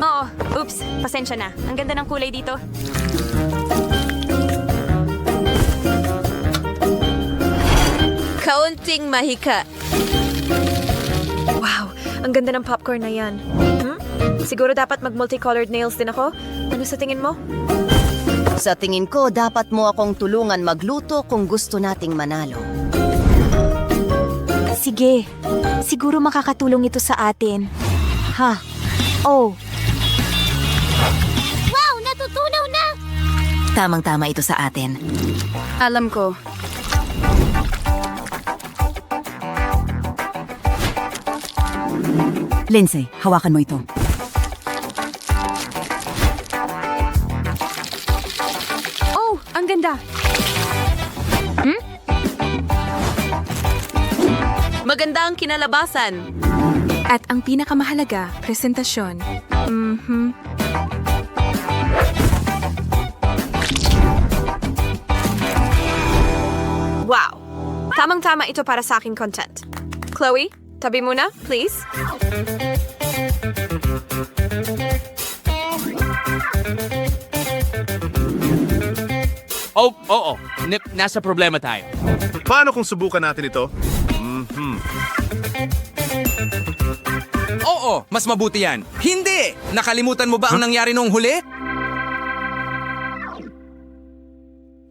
Oo, oops, pasensya na. Ang ganda ng kulay dito. Kaunting mahika. Wow, ang ganda ng popcorn na yan. Siguro dapat mag-multicolored nails din ako? Ano sa tingin mo? Sa tingin ko, dapat mo akong tulungan magluto kung gusto nating manalo. Sige, siguro makakatulong ito sa atin. Ha? Oh. Wow, natutunaw na! Tamang-tama ito sa atin. Alam ko. Lindsay, hawakan mo ito. Oh, ang ganda. Maganda ang kinalabasan. At ang pinakamahalaga, presentasyon. Wow! Tamang-tama ito para sa aking content. Chloe, tabi muna, please. Oo. Nasa problema tayo. Paano kung subukan natin ito? Oo, mas mabuti yan. Hindi! Nakalimutan mo ba ang nangyari noong huli?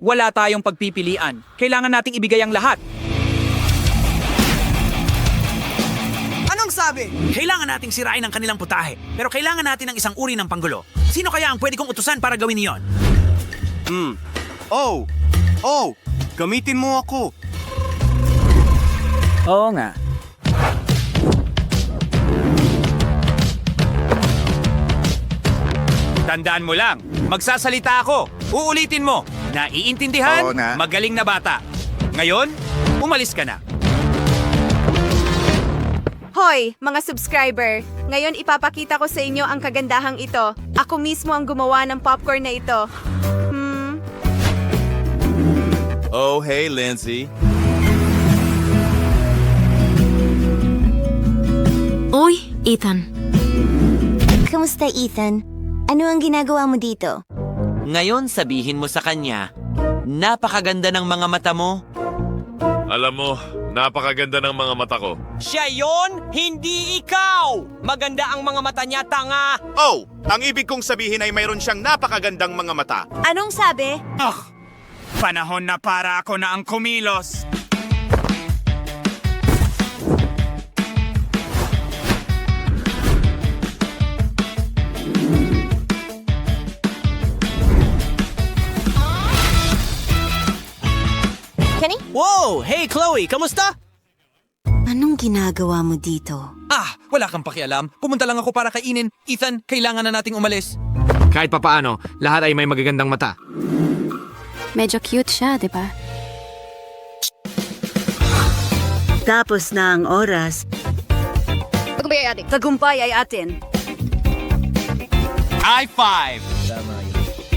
Wala tayong pagpipilian. Kailangan nating ibigay ang lahat. Anong sabi? Kailangan nating sirain ang kanilang putahe. Pero kailangan natin ng isang uri ng panggulo. Sino kaya ang pwede kong utusan para gawin iyon? Oh, gamitin mo ako. Oo nga. Tandaan mo lang, magsasalita ako. Uulitin mo. Naiintindihan? Oo nga. Magaling na bata. Ngayon, umalis ka na. Hoy, mga subscriber! Ngayon ipapakita ko sa inyo ang kagandahang ito. Ako mismo ang gumawa ng popcorn na ito. Oh, hey, Lindsay. Uy, Ethan. Kamusta, Ethan? Ano ang ginagawa mo dito? Ngayon sabihin mo sa kanya, napakaganda ng mga mata mo. Alam mo, napakaganda ng mga mata ko. Siya yon, hindi ikaw! Maganda ang mga mata niya, tanga! Oh, ang ibig kong sabihin ay mayroon siyang napakagandang mga mata. Anong sabi? Panahon na para ako na ang kumilos. Kenny? Wow! Hey, Chloe! Kamusta? Anong ginagawa mo dito? Wala kang pakialam. Pumunta lang ako para kainin. Ethan, kailangan na nating umalis. Kahit papaano, lahat ay may magagandang mata. Medyo cute siya, di ba? Tapos na ang oras. Tagumpay ay atin. Tagumpay ay atin. High five!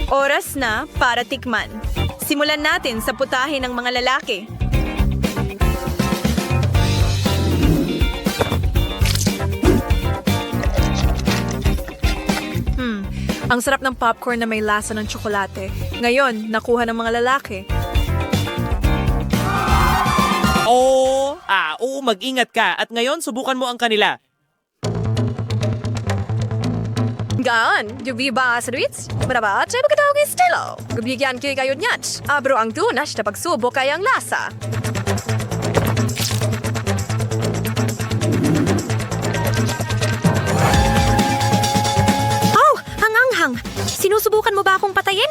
Oras na para tikman. Simulan natin sa putahe ng mga lalaki. Ang sarap ng popcorn na may lasa ng tsokolate. Ngayon, nakuha ng mga lalaki. Oo, mag-ingat ka. At ngayon, subukan mo ang kanila. Gaan, jubi ba sa tweets? Marabat, ay magkatawag yung estilo. Gubigyan kayo nyat. Abro ang tunas na pagsubok ay ang lasa. Oh, hanganghang! Sinusubukan mo ba akong patayin?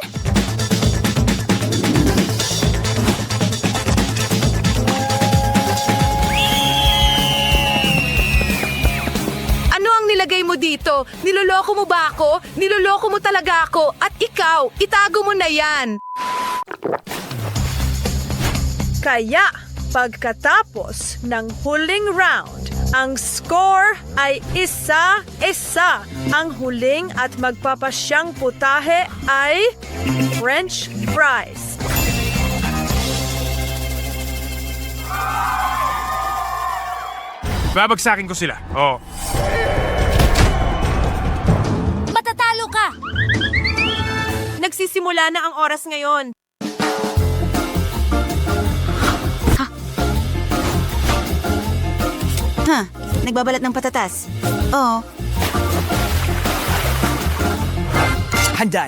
Nilagay mo dito? Niloloko mo ba ako? Niloloko mo talaga ako? At ikaw, itago mo na yan! Kaya, pagkatapos ng huling round, ang score ay 1-1. Ang huling at magpapasyang putahe ay French fries. Babagsakin ko sila. Oh. Matatalo ka! Nagsisimula na ang oras ngayon. Nagbabalat ng patatas. Oo. Handa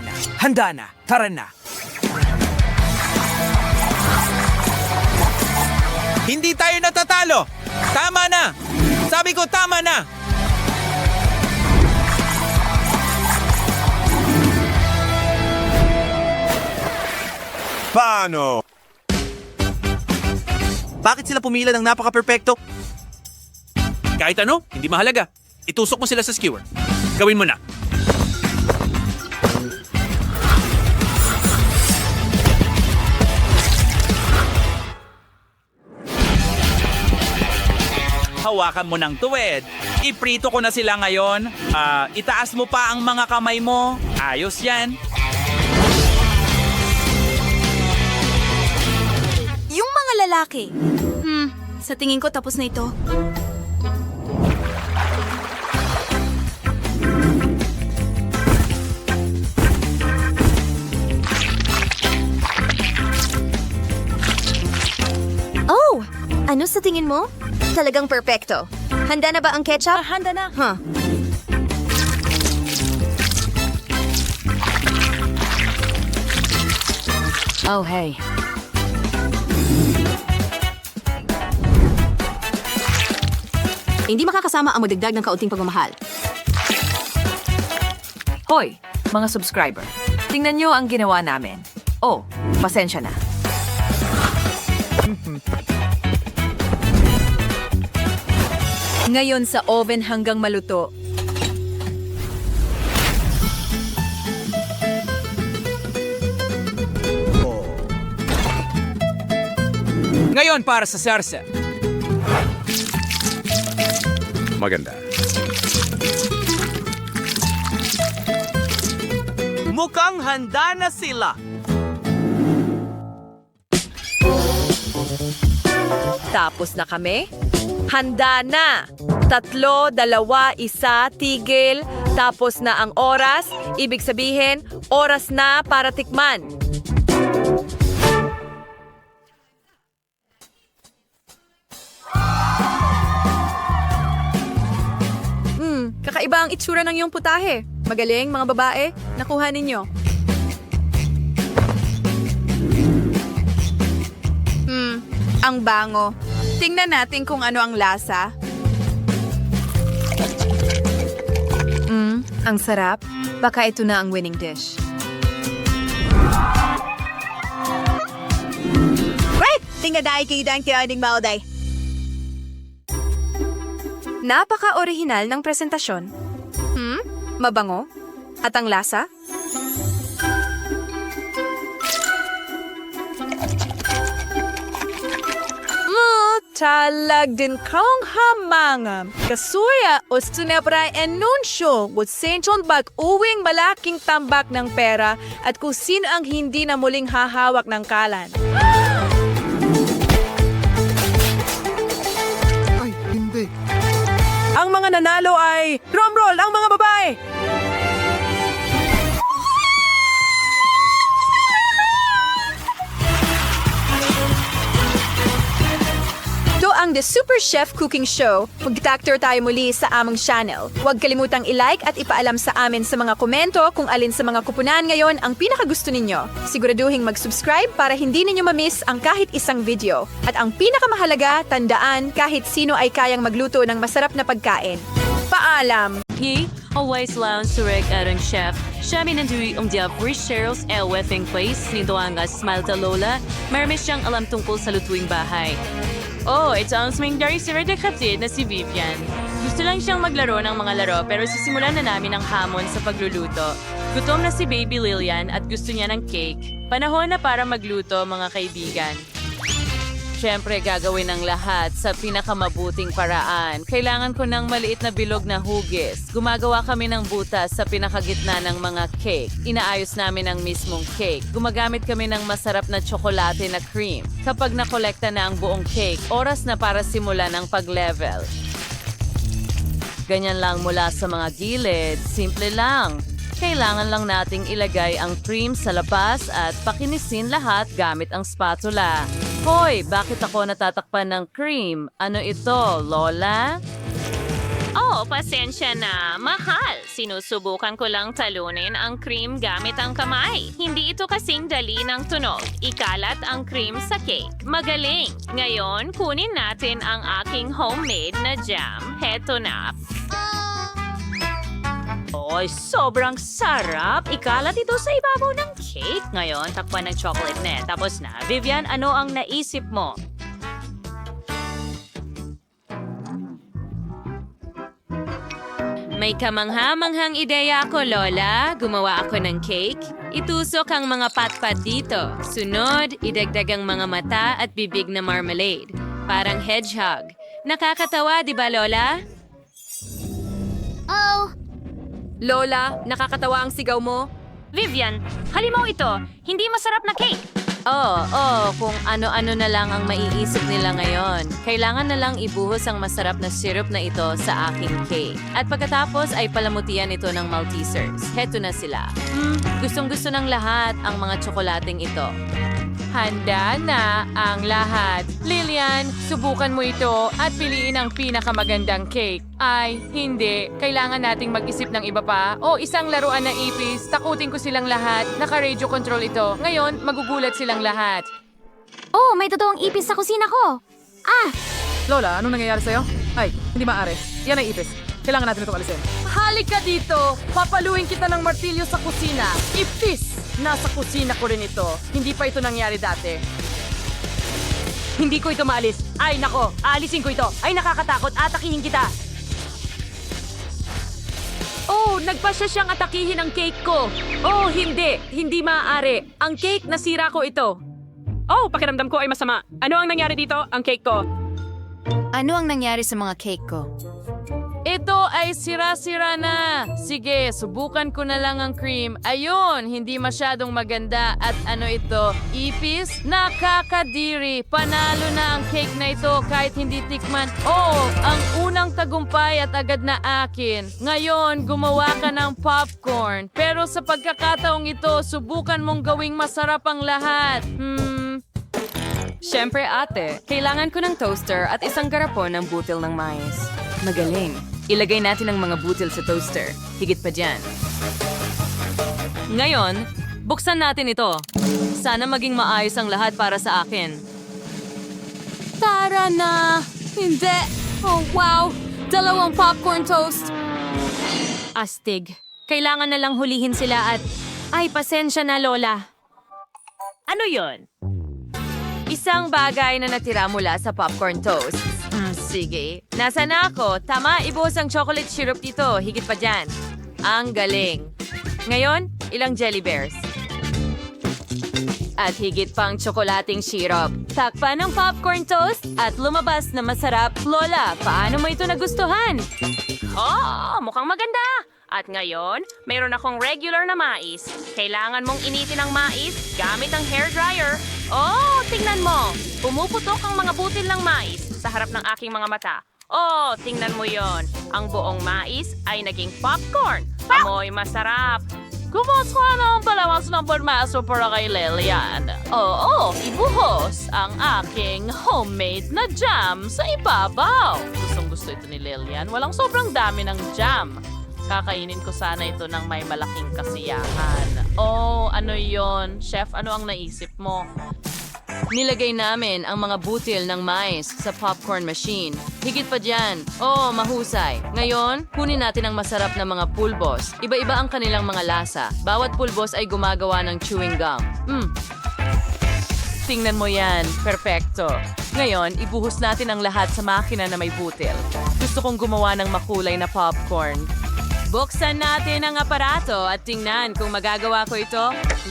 na, tara na. Hindi tayo natatalo! Tama na! Sabi ko, tama na! Paano? Bakit sila pumila ng napaka-perfecto? Kahit ano, hindi mahalaga. Itusok mo sila sa skewer. Gawin mo na. Hawakan mo ng tuwid. Iprito ko na sila ngayon. Itaas mo pa ang mga kamay mo. Ayos yan. Yung mga lalaki. Sa tingin ko tapos na ito. Oh! Ano sa tingin mo? Talagang perpekto. Handa na ba ang ketchup? Handa na. Huh. Oh, hey. Hindi makakasama ang magdagdag ng kaunting pagmamahal. Hoy, mga subscriber. Tingnan nyo ang ginawa namin. Oh, pasensya na. Ngayon sa oven hanggang maluto. Ngayon para sa sarsa. Maganda. Mukhang handa na sila. Tapos na kami? Handa na! 3, 2, 1, tigil. Tapos na ang oras. Ibig sabihin, oras na para tikman. Kakaiba ang itsura ng iyong putahe. Magaling, mga babae. Nakuha ninyo. Ang bango. Tingnan natin kung ano ang lasa. Ang sarap. Baka ito na ang winning dish. Great! Tingnan dahil kayo dahil kiyaning mauday. Napaka-orihinal ng presentasyon. Mabango? At ang lasa? Talag din kong hamangam. Kasuya o sunebra enunsyo with senton bag uwing malaking tambak ng pera at kung sino ang hindi na muling hahawak ng kalan. Ay, hindi. Ang mga nanalo ay drumroll ang mga babae. Ito ang The Super Chef Cooking Show. Mag-factor tayo muli sa aming channel. Huwag kalimutang i-like at ipaalam sa amin sa mga komento kung alin sa mga kupunan ngayon ang pinakagusto ninyo. Siguraduhin mag-subscribe para hindi ninyo ma-miss ang kahit isang video. At ang pinakamahalaga, tandaan kahit sino ay kayang magluto ng masarap na pagkain. Paalam! Hi, always lounge surek arang chef. Siya minandui dia Cheryls wefing place nito ang Smile ta Lola. Marami siyang alam tungkol sa lutuing bahay. Oh, ito ang swing dari si Reda kapatid na si Vivian. Gusto lang siyang maglaro ng mga laro pero sisimulan na namin ang hamon sa pagluluto. Gutom na si Baby Lilian at gusto niya ng cake. Panahon na para magluto, mga kaibigan. Siyempre, gagawin ang lahat sa pinakamabuting paraan. Kailangan ko ng maliit na bilog na hugis. Gumagawa kami ng butas sa pinakagitna ng mga cake. Inaayos namin ang mismong cake. Gumagamit kami ng masarap na tsokolate na cream. Kapag nakolekta na ang buong cake, oras na para simulan ang pag-level. Ganyan lang mula sa mga gilid. Simple lang. Kailangan lang nating ilagay ang cream sa labas at pakinisin lahat gamit ang spatula. Hoy, bakit ako natatakpan ng cream? Ano ito, Lola? Oh, pasensya na. Mahal. Sinusubukan ko lang talunin ang cream gamit ang kamay. Hindi ito kasing dali ng tunog. Ikalat ang cream sa cake. Magaling. Ngayon, kunin natin ang aking homemade na jam. Heto na. Oy, sobrang sarap. Ikalat ito sa ibabaw ng cake. Ngayon, takpan ng chocolate net. Tapos na. Vivian, ano ang naisip mo? May kamangha-manghang ideya ako, Lola. Gumawa ako ng cake. Itusok ang mga patpat dito. Sunod, idagdag ang mga mata at bibig na marmalade. Parang hedgehog. Nakakatawa, di ba, Lola? Oh! Lola, nakakatawa ang sigaw mo. Vivian, halimaw ito. Hindi masarap na cake. Kung ano-ano na lang ang maiisip nila ngayon. Kailangan na lang ibuhos ang masarap na syrup na ito sa aking cake. At pagkatapos ay palamutian ito ng Maltesers. Heto na sila. Gustong-gusto ng lahat ang mga tsokolating ito. Handa na ang lahat. Lilian, subukan mo ito at piliin ang pinakamagandang cake. Ay, hindi. Kailangan nating mag-isip ng iba pa. O isang laruan na ipis. Takutin ko silang lahat. Naka-radio control ito. Ngayon, magugulat silang lahat. Oh, may totoong ipis sa kusina ko. Lola, anong nangyayari sa'yo? Ay, hindi maaari. Yan ay ipis. Kailangan natin itong alisin. Halika dito! Papaluin kita ng martilyo sa kusina. Ipis! Nasa kusina ko rin ito. Hindi pa ito nangyari dati. Hindi ko ito maalis. Ay, nako! Aalisin ko ito. Ay, nakakatakot. Atakihin kita. Oh, nagpasya siyang atakihin ang cake ko. Oh, hindi. Hindi maaari. Ang cake, nasira ko ito. Oh, pakiramdam ko ay masama. Ano ang nangyari dito? Ang cake ko. Ano ang nangyari sa mga cake ko? Ito ay sira-sira na. Sige, subukan ko na lang ang cream. Ayun, hindi masyadong maganda. At ano ito? Ipis? Nakakadiri. Panalo na ang cake na ito kahit hindi tikman. Oo, ang unang tagumpay at agad na akin. Ngayon, gumawa ka ng popcorn. Pero sa pagkakataong ito, subukan mong gawing masarap ang lahat. Siyempre ate, kailangan ko ng toaster at isang garapon ng butil ng mais. Magaling. Ilagay natin ang mga butil sa toaster. Higit pa dyan. Ngayon, buksan natin ito. Sana maging maayos ang lahat para sa akin. Tara na! Hindi! Oh, wow! 2 popcorn toast! Astig. Kailangan na lang hulihin sila at... Ay, pasensya na, Lola. Ano yon? Isang bagay na natira mula sa popcorn toast. Sige. Nasa na ako? Tama, ibuhos ang chocolate syrup dito. Higit pa dyan. Ang galing. Ngayon, ilang jelly bears. At higit pang tsokolating syrup. Takpan ng popcorn toast at lumabas na masarap. Lola, paano mo ito nagustuhan? Oh, mukhang maganda. At ngayon, mayroon akong regular na mais. Kailangan mong initin ang mais gamit ang hairdryer. Oh, tingnan mo. Pumuputok ang mga butil ng mais sa harap ng aking mga mata. Oh, tingnan mo yon. Ang buong mais ay naging popcorn. Amoy masarap. Kumusta na ang palawas ng permaso para kay Lilian? Oo, ibuhos ang aking homemade na jam sa ibabaw. Gustong gusto ito ni Lilian. Walang sobrang dami ng jam. Kakainin ko sana ito ng may malaking kasiyahan. Oh, ano yon? Chef, ano ang naisip mo? Nilagay namin ang mga butil ng mais sa popcorn machine. Higit pa dyan. Oh, mahusay. Ngayon, kunin natin ang masarap na mga pulbos. Iba-iba ang kanilang mga lasa. Bawat pulbos ay gumagawa ng chewing gum. Tingnan mo yan. Perfecto. Ngayon, ibuhos natin ang lahat sa makina na may butil. Gusto kong gumawa ng makulay na popcorn. Buksan natin ang aparato at tingnan kung magagawa ko ito.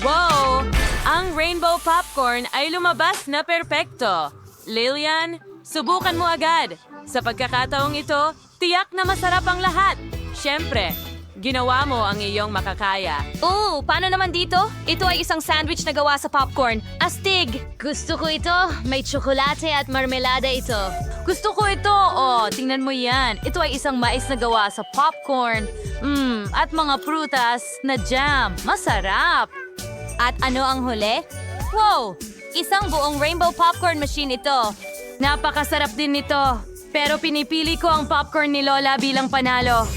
Wow! Ang rainbow popcorn ay lumabas na perpekto. Lilian, subukan mo agad. Sa pagkakataong ito, tiyak na masarap ang lahat. Siyempre, ginawa mo ang iyong makakaya. Oh, paano naman dito? Ito ay isang sandwich na gawa sa popcorn. Astig! Gusto ko ito. May tsokolate at marmelada ito. Gusto ko ito. Oh, tingnan mo yan. Ito ay isang mais na gawa sa popcorn. At mga prutas na jam. Masarap. At ano ang huli? Wow! Isang buong rainbow popcorn machine ito. Napakasarap din nito. Pero pinipili ko ang popcorn ni Lola bilang panalo.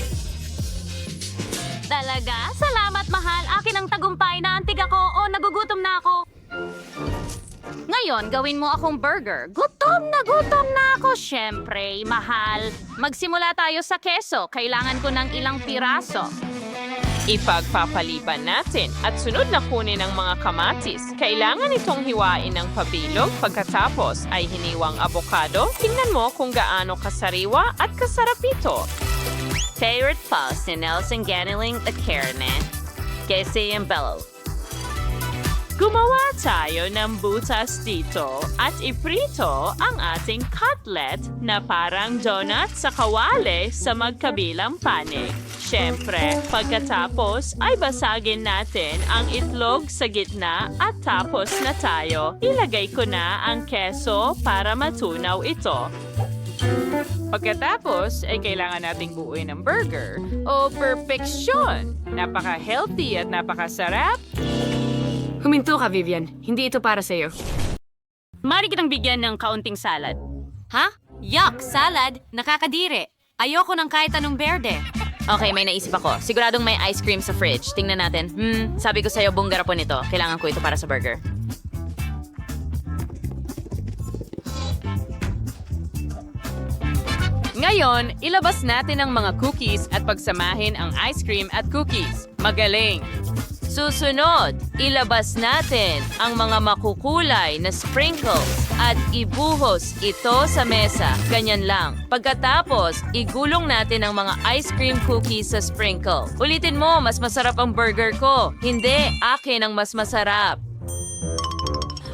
Talaga? Salamat, mahal. Akin ang tagumpay. Naantig ako o nagugutom na ako. Ngayon, gawin mo akong burger. Gutom na ako. Siyempre, mahal. Magsimula tayo sa keso. Kailangan ko ng ilang piraso. Ipagpapaliban natin at sunod na kunin ang mga kamatis. Kailangan itong hiwain ng pabilog pagkatapos ay hiniwang abokado. Tingnan mo kung gaano kasariwa at kasarap ito. Favorite pause ni Nelson Ganiling at Carne. Kasi yung bello. Gumawa tayo ng butas dito at iprito ang ating cutlet na parang donut sa kawali sa magkabilang panig. Siyempre, pagkatapos ay basagin natin ang itlog sa gitna at tapos na tayo. Ilagay ko na ang keso para matunaw ito. Pagkatapos ay kailangan nating buuin ng burger o perfeksyon. Napaka-healthy at napakasarap. Huminto ka, Vivian. Hindi ito para sa'yo. Mari kitang bigyan ng kaunting salad. Ha? Yuck! Salad? Nakakadiri. Ayoko ng kahit anong berde. Okay, may naisip ako. Siguradong may ice cream sa fridge. Tingnan natin. Sabi ko sa'yo, bunggara po nito. Kailangan ko ito para sa burger. Ngayon, ilabas natin ang mga cookies at pagsamahin ang ice cream at cookies. Magaling! Susunod, ilabas natin ang mga makukulay na sprinkles at ibuhos ito sa mesa. Ganyan lang. Pagkatapos, igulong natin ang mga ice cream cookies sa sprinkle. Ulitin mo, mas masarap ang burger ko. Hindi, akin ang mas masarap.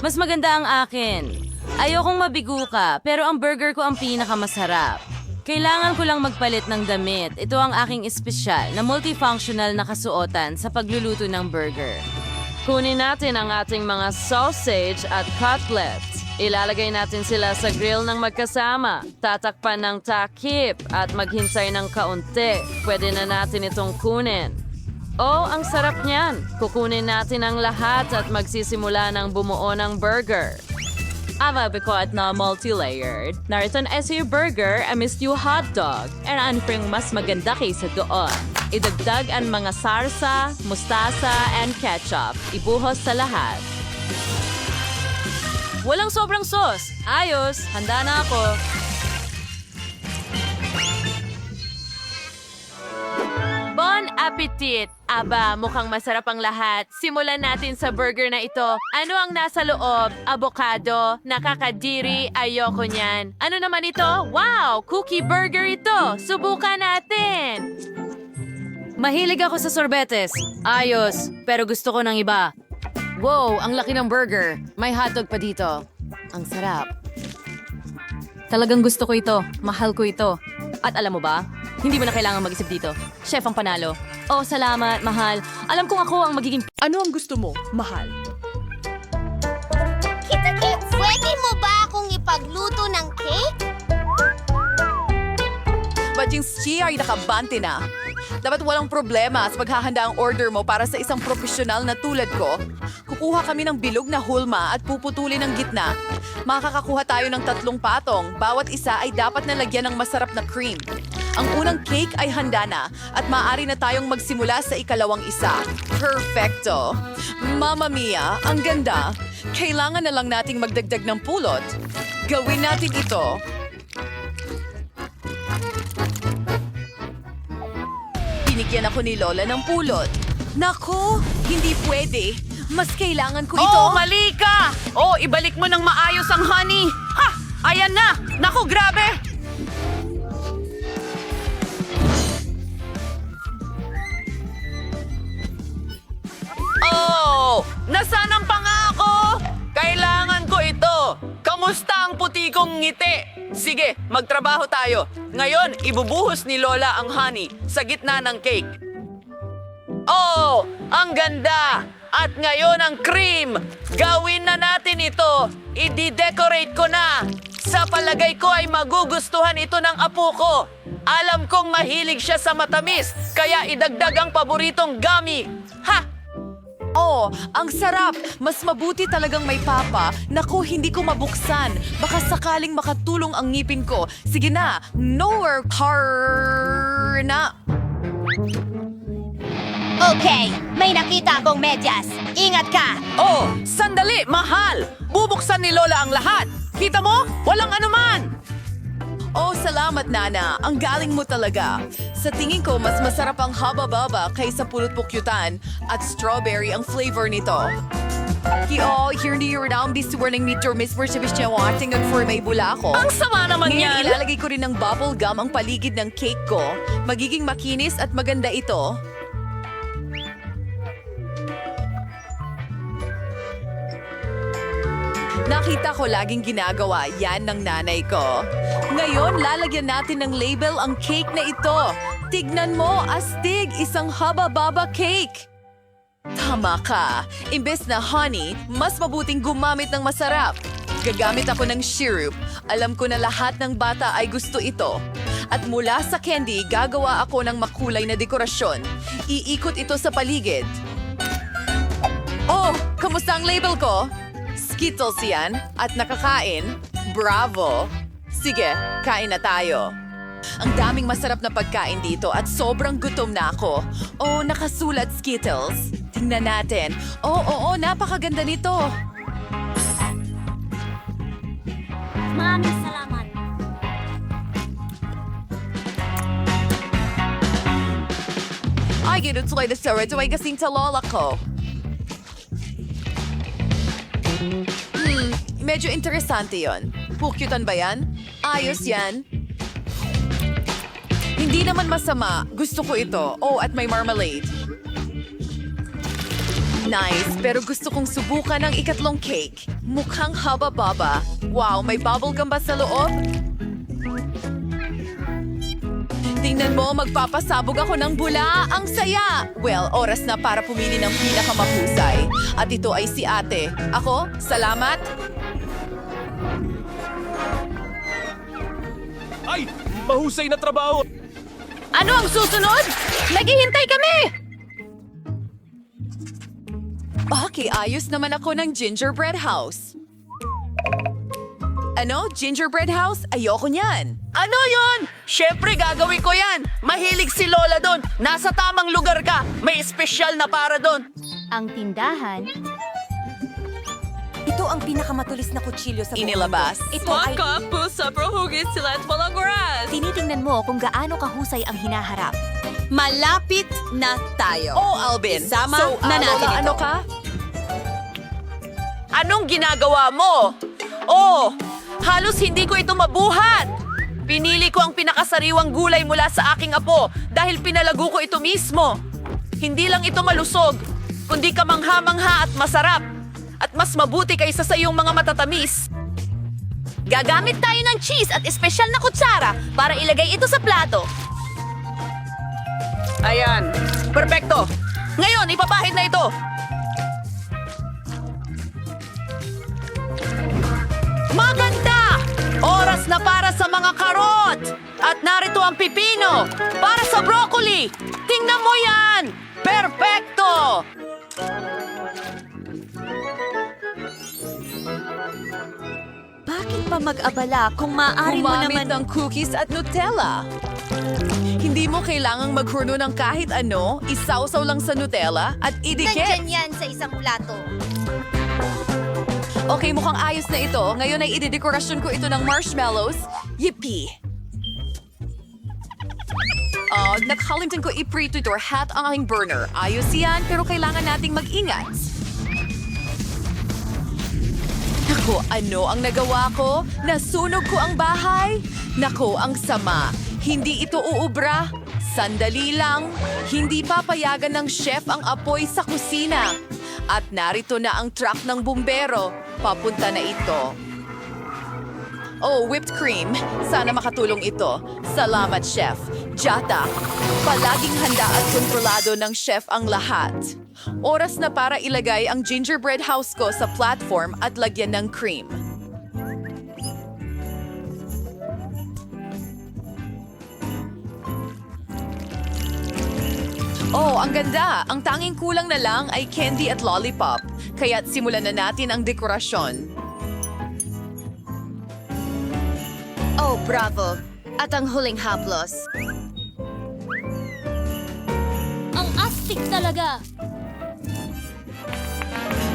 Mas maganda ang akin. Ayokong mabigo ka, pero ang burger ko ang pinakamasarap. Kailangan ko lang magpalit ng damit. Ito ang aking espesyal na multifunctional na kasuotan sa pagluluto ng burger. Kunin natin ang ating mga sausage at cutlets. Ilalagay natin sila sa grill ng magkasama. Tatakpan ng takip at maghintay ng kaunti. Pwede na natin itong kunin. Oh, ang sarap niyan! Kukunin natin ang lahat at magsisimula ng bumuo ng burger. Avabikot na multi-layered. Narito na yung burger, I missed you hotdog. And ano pang mas maganda kaysa doon? Idagdag ang mga sarsa, mustasa, and ketchup. Ibuhos sa lahat. Walang sobrang sauce. Ayos, handa na ako. Bon appetit! Aba, mukhang masarap ang lahat. Simulan natin sa burger na ito. Ano ang nasa loob? Avocado, nakakadiri, ayoko niyan. Ano naman ito? Wow! Cookie burger ito! Subukan natin! Mahilig ako sa sorbetes. Ayos, pero gusto ko ng iba. Wow, ang laki ng burger. May hotdog pa dito. Ang sarap. Talagang gusto ko ito. Mahal ko ito. At alam mo ba? Hindi mo na kailangan mag-isip dito. Chef ang panalo. Oh, salamat, mahal. Alam kong ako ang magiging... Ano ang gusto mo, mahal? Kita-kits, pwede mo ba akong ipagluto ng cake? Badjing siya ay nakabante na. Dapat walang problema sa paghahanda ang order mo para sa isang profesional na tulad ko. Kukuha kami ng bilog na hulma at puputulin ang gitna. Makakakuha tayo ng 3 patong. Bawat isa ay dapat nalagyan ng masarap na cream. Ang unang cake ay handa na at maaari na tayong magsimula sa ikalawang isa. Perfecto! Mamma mia, ang ganda! Kailangan na lang nating magdagdag ng pulot. Gawin natin ito. Binigyan ako ni Lola ng pulot. Nako, hindi pwede. Mas kailangan ko ito. Oh, mali ka! Oh, ibalik mo ng maayos ang honey. Ha! Ayan na! Naku, grabe! Oh! Nasaan ang pangako? Kailangan ko ito! Kamusta ang puti kong ngiti? Sige, magtrabaho tayo. Ngayon, ibubuhos ni Lola ang honey sa gitna ng cake. Oh! Ang ganda! At ngayon ang cream! Gawin na natin ito! I-decorate ko na! Sa palagay ko ay magugustuhan ito ng apo ko. Alam kong mahilig siya sa matamis, kaya idagdag ang paboritong gummy. Ha! Oh, ang sarap! Mas mabuti talagang may papa. Naku, hindi ko mabuksan. Baka sakaling makatulong ang ngipin ko. Sige na, nowhere car na. Okay, may nakita akong medyas. Ingat ka! Oh, sandali, mahal! Bubuksan ni Lola ang lahat. Kita mo? Walang anuman! Oh, salamat, Nana. Ang galing mo talaga. Sa tingin ko, mas masarap ang haba-baba kaysa pulot-pukyutan at strawberry ang flavor nito. Kio, hindi yun ang bisuwarning ni Miss Mercedes niya ating nag-formay bula ko. Ang sama naman Ngayon, yan! ilalagay ko rin ng bubble gum ang paligid ng cake ko. Magiging makinis at maganda ito. Nakita ko laging ginagawa yan ng nanay ko. Ngayon, lalagyan natin ng label ang cake na ito. Tignan mo, astig, isang haba-baba cake. Tama ka. Imbes na honey, mas mabuting gumamit ng masarap. Gagamit ako ng syrup. Alam ko na lahat ng bata ay gusto ito. At mula sa candy, gagawa ako ng makulay na dekorasyon. Iikot ito sa paligid. Oh, kamusta ang label ko? Skittles yan at nakakain. Bravo! Sige, kain na tayo. Ang daming masarap na pagkain dito at sobrang gutom na ako. Oh, nakasulat Skittles. Tingnan natin. Oo, napakaganda nito. Maraming salamat. Ay, ginutuloy na sa ito ay kasing sa lola ko. Medyo interesante yon. Pukyutan ba yan? Ayos yan. Hindi naman masama. Gusto ko ito. Oh, at may marmalade. Nice, pero gusto kong subukan ang ikatlong cake. Mukhang haba-baba. Wow, may bubblegum ba sa loob? Tingnan mo, magpapasabog ako ng bula. Ang saya! Well, oras na para pumili ng pinakamahusay. At ito ay si ate. Ako, salamat. Ay! Mahusay na trabaho! Ano ang susunod? Naghihintay kami! Okay, ayos naman ako ng gingerbread house. Ano? Gingerbread house? Ayoko niyan. Ano yon? Siyempre gagawin ko yan! Mahilig si Lola doon! Nasa tamang lugar ka! May espesyal na para doon! Ang tindahan. Ito ang pinakamatulis na kutsilyo sa buong Inilabas. mundo. Ito ay... pusa prohugis sila at walang oras! Tinitingnan mo kung gaano kahusay ang hinaharap. Malapit na tayo. Oh, Alvin. Isama So, na natin Lola, ito. ano ka? Anong ginagawa mo? Oh, halos hindi ko ito mabuhat! Pinili ko ang pinakasariwang gulay mula sa aking apo dahil pinalago ko ito mismo. Hindi lang ito malusog, kundi kamangha-mangha at masarap. At mas mabuti kaysa sa iyong mga matatamis. Gagamit tayo ng cheese at espesyal na kutsara para ilagay ito sa plato. Ayan, perfecto. Ngayon, ipapahid na ito. Maganda! Oras na para sa mga karot! At narito ang pipino para sa broccoli! Tingnan mo yan! Perfecto! Bakit pa mag-abala kung maaari mo Gumamit naman... ng cookies at Nutella. Hindi mo kailangang maghuno ng kahit ano, isawsaw lang sa Nutella at idikit. yan sa isang plato. Okay, mukhang ayos na ito. Ngayon ay idedekorasyon ko ito ng marshmallows. Yippee! Nakalimutan ko i-preto ito or hat ang aking burner. Ayos yan, pero kailangan nating mag-ingat. Naku, ano ang nagawa ko? Nasunog ko ang bahay? Naku, ang sama. Hindi ito uubra. Sandali lang. Hindi papayagan ng chef ang apoy sa kusina. At narito na ang truck ng bumbero. Papunta na ito. Oh, whipped cream. Sana makatulong ito. Salamat, Chef. Jata, palaging handa at kontrolado ng chef ang lahat. Oras na para ilagay ang gingerbread house ko sa platform at lagyan ng cream. Oh, ang ganda! Ang tanging kulang na lang ay candy at lollipop. Kaya't simulan na natin ang dekorasyon. Oh, bravo! At ang huling haplos. Ang astig talaga.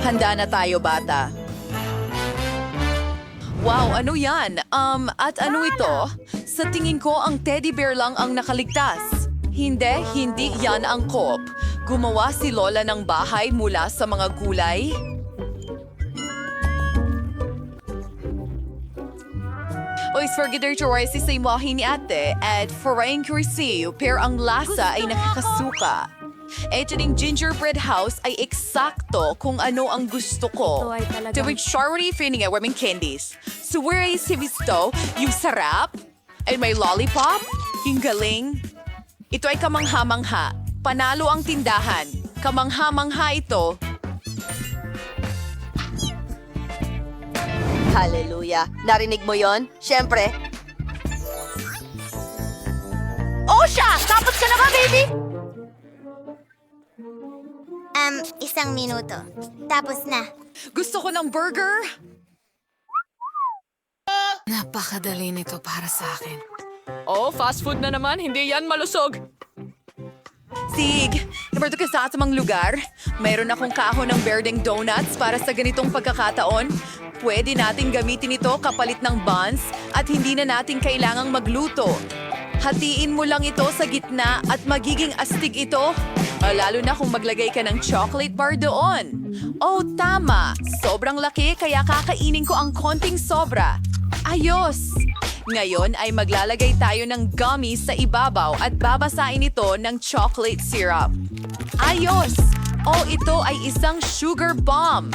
Handa na tayo, bata. Wow, ano yan? At ano ito? Sa tingin ko, ang teddy bear lang ang nakaligtas. Hindi yan ang coop. Gumawa si Lola ng bahay mula sa mga gulay. Oy, sforgider si sa imahe ni ate at forain cursiw pero ang lasa ay nakakasuka. Ito ding gingerbread house ay eksakto kung ano ang gusto ko. Tuwing Charity feeling at warming candies. So where is Hivisto? Yung sarap? Ay may lollipop? Yung galing? Ito ay kamangha-mangha. Panalo ang tindahan. Kamangha-mangha ito. Hallelujah. Narinig mo yon? Siyempre. Oh, siya! Tapos ka na ba, baby? 1 minuto. Tapos na. Gusto ko ng burger. Napakadali nito para sa akin. Oh, fast food na naman. Hindi yan malusog. Sig, nabarto ka sa atamang lugar. Mayroon akong kahon ng berdeng donuts para sa ganitong pagkakataon. Pwede nating gamitin ito kapalit ng buns at hindi na natin kailangang magluto. Hatiin mo lang ito sa gitna at magiging astig ito. Lalo na kung maglagay ka ng chocolate bar doon. Oh, tama. Sobrang laki kaya kakainin ko ang konting sobra. Ayos! Ngayon ay maglalagay tayo ng gummies sa ibabaw at babasain ito ng chocolate syrup. Ayos! Oh, ito ay isang sugar bomb.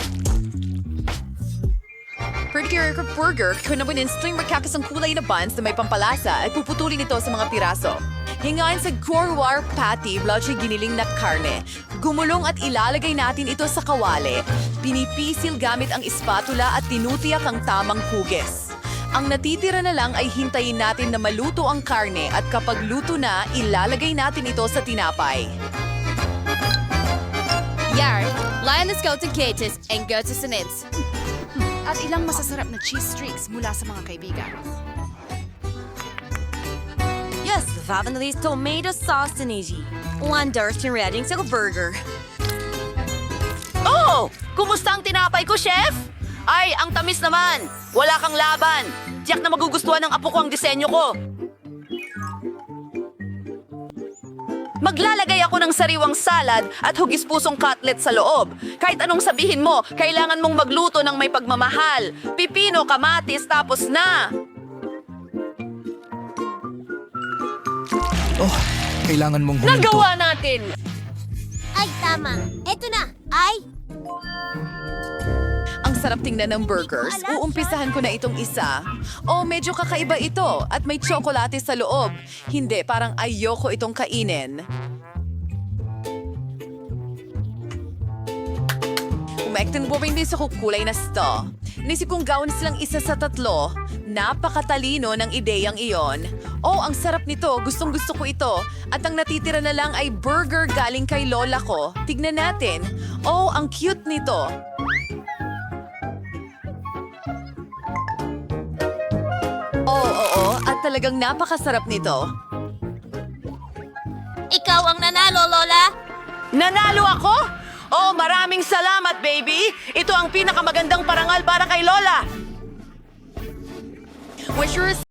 Burger, kunabunin sling magkakas ang kulay na buns na may pampalasa at puputulin ito sa mga piraso. Hingain sa Gorwar patty, bloodshed giniling na karne. Gumulong at ilalagay natin ito sa kawali. Pinipisil gamit ang espatula at tinutiyak ang tamang hugis. Ang natitira na lang ay hintayin natin na maluto ang karne at kapag luto na, ilalagay natin ito sa tinapay. Yar, Lioness go to Katis and go to Sinits. At ilang masasarap na cheese streaks mula sa mga kaibigan. Yes, Vavanese tomato sauce and easy. Wonders in reading sa burger. Oh! Kumusta ang tinapay ko, chef? Ay, ang tamis naman. Wala kang laban. Tiyak na magugustuhan ng apo ko ang disenyo ko. Maglalagay ako ng sariwang salad at hugis-pusong cutlet sa loob. Kahit anong sabihin mo, kailangan mong magluto ng may pagmamahal. Pipino, kamatis, tapos na. Oh, kailangan mong huminto. Nagawa natin! Ay, tama. Eto na. Ay! Ang sarap tingnan ng burgers. Uumpisahan ko na itong isa. Oh, medyo kakaiba ito at may tsokolate sa loob. Hindi, parang ayoko itong kainin. Umektin po hindi sa kukulay na sto. Nisip kong gawin silang isa sa 3. Napakatalino ng ideyang iyon. Oh, ang sarap nito. Gustong gusto ko ito. At ang natitira na lang ay burger galing kay lola ko. Tignan natin. Oh, ang cute nito. Oo, at talagang napakasarap nito. Ikaw ang nanalo, Lola! Nanalo ako? Oh, maraming salamat, baby! Ito ang pinakamagandang parangal para kay Lola! Wish